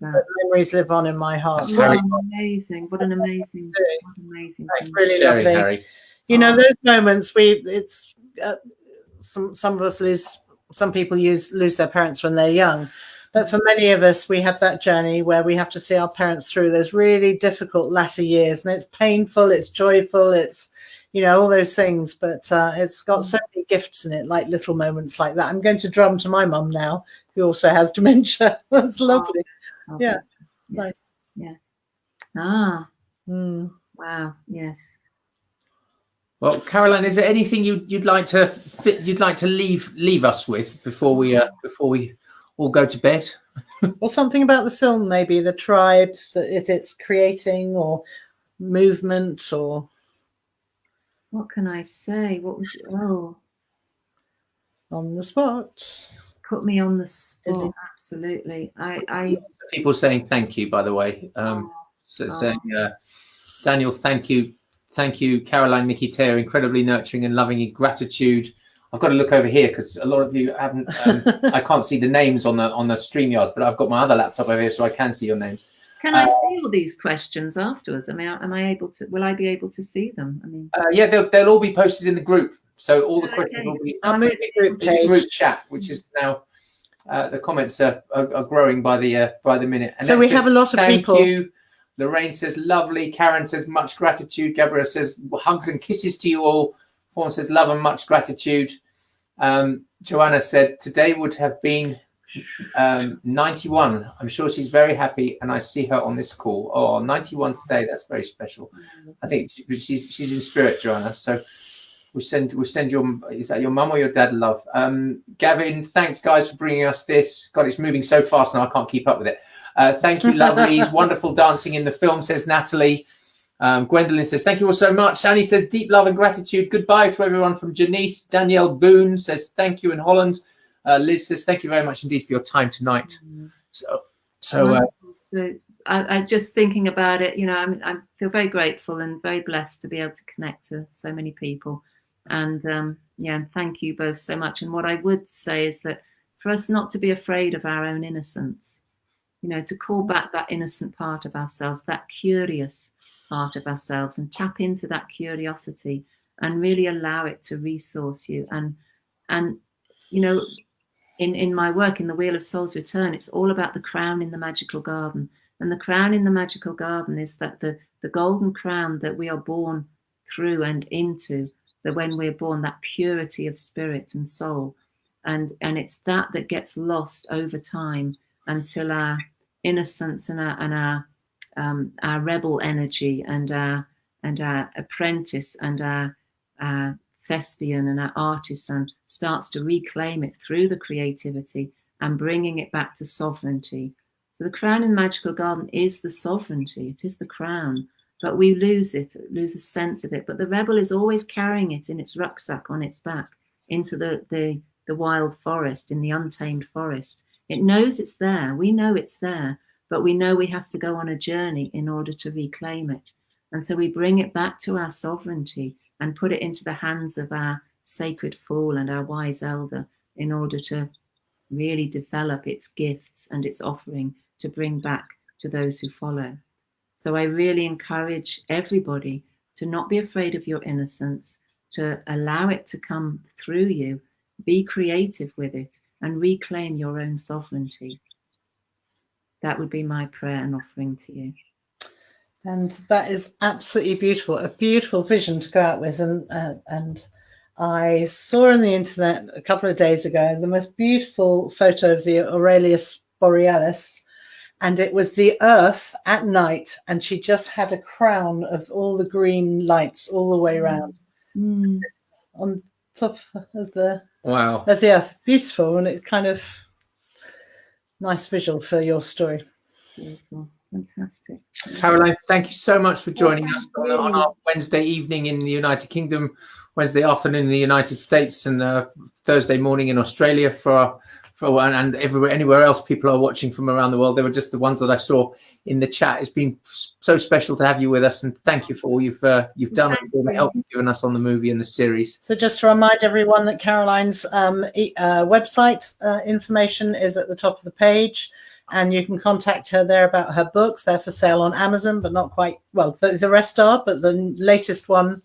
B: But memories live on in my heart.
C: Wow, amazing! What an amazing
B: That's really
A: Sharing,
B: lovely.
A: Harry.
B: You know, those moments some of us lose. Some people lose their parents when they're young, but for many of us, we have that journey where we have to see our parents through those really difficult latter years, and it's painful, it's joyful, it's, you know, all those things, but it's got so many gifts in it, like little moments like that. I'm going to drum to my mum now, who also has dementia. That's lovely. Yeah. Nice.
C: Yeah. Wow. Yes.
A: Well, Caroline, is there anything you'd like to leave us with before we all go to bed?
B: Or something about the film, maybe the tribes that it's creating, or movement, or
C: what can I say? What was
B: on the spot?
C: Put me on the spot. Absolutely. I
A: people saying thank you, by the way. Saying, Daniel, thank you. Thank you, Caroline, Nikki, Teo, incredibly nurturing and loving. Gratitude. I've got to look over here because a lot of you haven't. I can't see the names on the StreamYard, but I've got my other laptop over here, so I can see your names.
C: Can I see all these questions afterwards? I mean, am I able to? Will I be able to see them? I mean,
A: yeah, they'll all be posted in the group. So all the questions will be
B: in the
A: group chat, which is now the comments are growing by the minute. And
B: so we have a lot of people.
A: Thank you. Lorraine says, lovely. Karen says, much gratitude. Gabriella says, hugs and kisses to you all. Fawn says, love and much gratitude. Joanna said, today would have been 91. I'm sure she's very happy, and I see her on this call. Oh, 91 today. That's very special. I think she's in spirit, Joanna. So we send your, is that your mum or your dad, love? Gavin, thanks, guys, for bringing us this. God, it's moving so fast now, I can't keep up with it. Thank you, lovelies. Wonderful dancing in the film, says Natalie. Gwendolyn says, thank you all so much. Annie says, deep love and gratitude. Goodbye to everyone from Janice. Danielle Boone says, thank you in Holland. Liz says, thank you very much indeed for your time tonight. So
C: I'm just thinking about it. You know, I feel very grateful and very blessed to be able to connect to so many people. And thank you both so much. And what I would say is that for us not to be afraid of our own innocence, you know, to call back that innocent part of ourselves, that curious part of ourselves, and tap into that curiosity and really allow it to resource you. And you know, in my work, in the Wheel of Soul's Return, it's all about the crown in the magical garden. And the crown in the magical garden is that the golden crown that we are born through and into, that when we're born, that purity of spirit and soul. and it's that gets lost over time until our innocence and our rebel energy and our apprentice and our thespian and our artisan starts to reclaim it through the creativity and bringing it back to sovereignty. So the crown in Magical Garden is the sovereignty. It is the crown, but we lose it, lose a sense of it. But the rebel is always carrying it in its rucksack on its back into the wild forest, in the untamed forest. It knows it's there. We know it's there, but we know we have to go on a journey in order to reclaim it. And so we bring it back to our sovereignty and put it into the hands of our sacred fool and our wise elder in order to really develop its gifts and its offering to bring back to those who follow. So I really encourage everybody to not be afraid of your innocence, to allow it to come through you, be creative with it, and reclaim your own sovereignty. That would be my prayer and offering to you.
B: And that is absolutely beautiful, a beautiful vision to go out with. And I saw on the internet a couple of days ago the most beautiful photo of the Aurelius Borealis, and it was the Earth at night, and she just had a crown of all the green lights all the way around on top of the Earth. Beautiful, and it kind of nice visual for your story.
C: Beautiful. Fantastic.
A: Caroline, thank you so much for joining us on our Wednesday evening in the United Kingdom, Wednesday afternoon in the United States, and Thursday morning in Australia and anywhere else people are watching from around the world. They were just the ones that I saw in the chat. It's been so special to have you with us, and thank you for all you've done and for the help you've given us on the movie and the series.
B: So just to remind everyone that Caroline's website information is at the top of the page, and you can contact her there about her books. They're for sale on Amazon, but not quite. Well, the rest are, but the latest one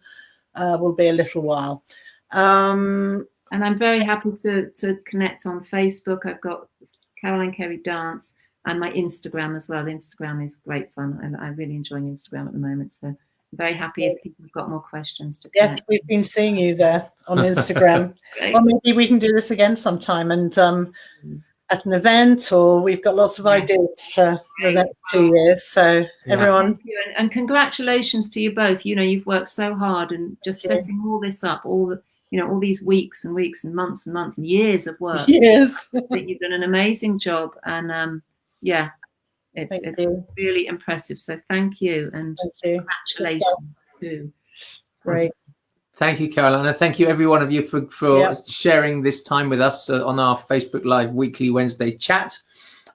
B: will be a little while.
C: And I'm very happy to connect on Facebook. I've got Caroline Carey Dance and my Instagram as well. Instagram is great fun, and I'm really enjoying Instagram at the moment. So I'm very happy if people have got more questions to connect.
B: Yes, we've been seeing you there on Instagram. Or maybe we can do this again sometime and at an event, or we've got lots of ideas for the next 2 years. So everyone.
C: Thank you. And congratulations to you both. You know, you've worked so hard and just setting all this up, all these weeks and weeks and months and years of work.
B: Yes.
C: I think you've done an amazing job, and it's really impressive. So thank you, and congratulations too.
B: Great.
A: Thank you, Caroline. And thank you, every one of you, for sharing this time with us on our Facebook Live weekly Wednesday chat.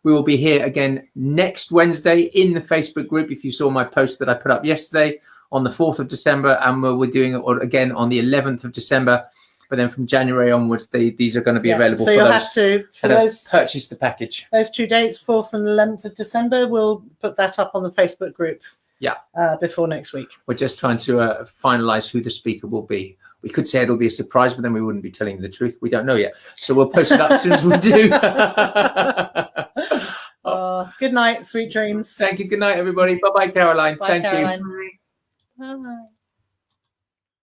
A: We will be here again next Wednesday in the Facebook group. If you saw my post that I put up yesterday, on the 4th of December, and we're doing it again on the 11th of December. But then from January onwards, these are going to be available.
B: So you'll have to
A: purchase the package.
B: Those 2 dates, 4th and 11th of December. We'll put that up on the Facebook group. Before next week. We're
A: just trying to finalize who the speaker will be. We could say it'll be a surprise, but then we wouldn't be telling you the truth. We don't know yet. So we'll post it up as soon as we do.
B: Good night, sweet dreams.
A: Thank you. Good night, everybody. Bye-bye, Caroline.
B: Bye,
A: Thank
B: Caroline.
A: you.
B: Bye-bye.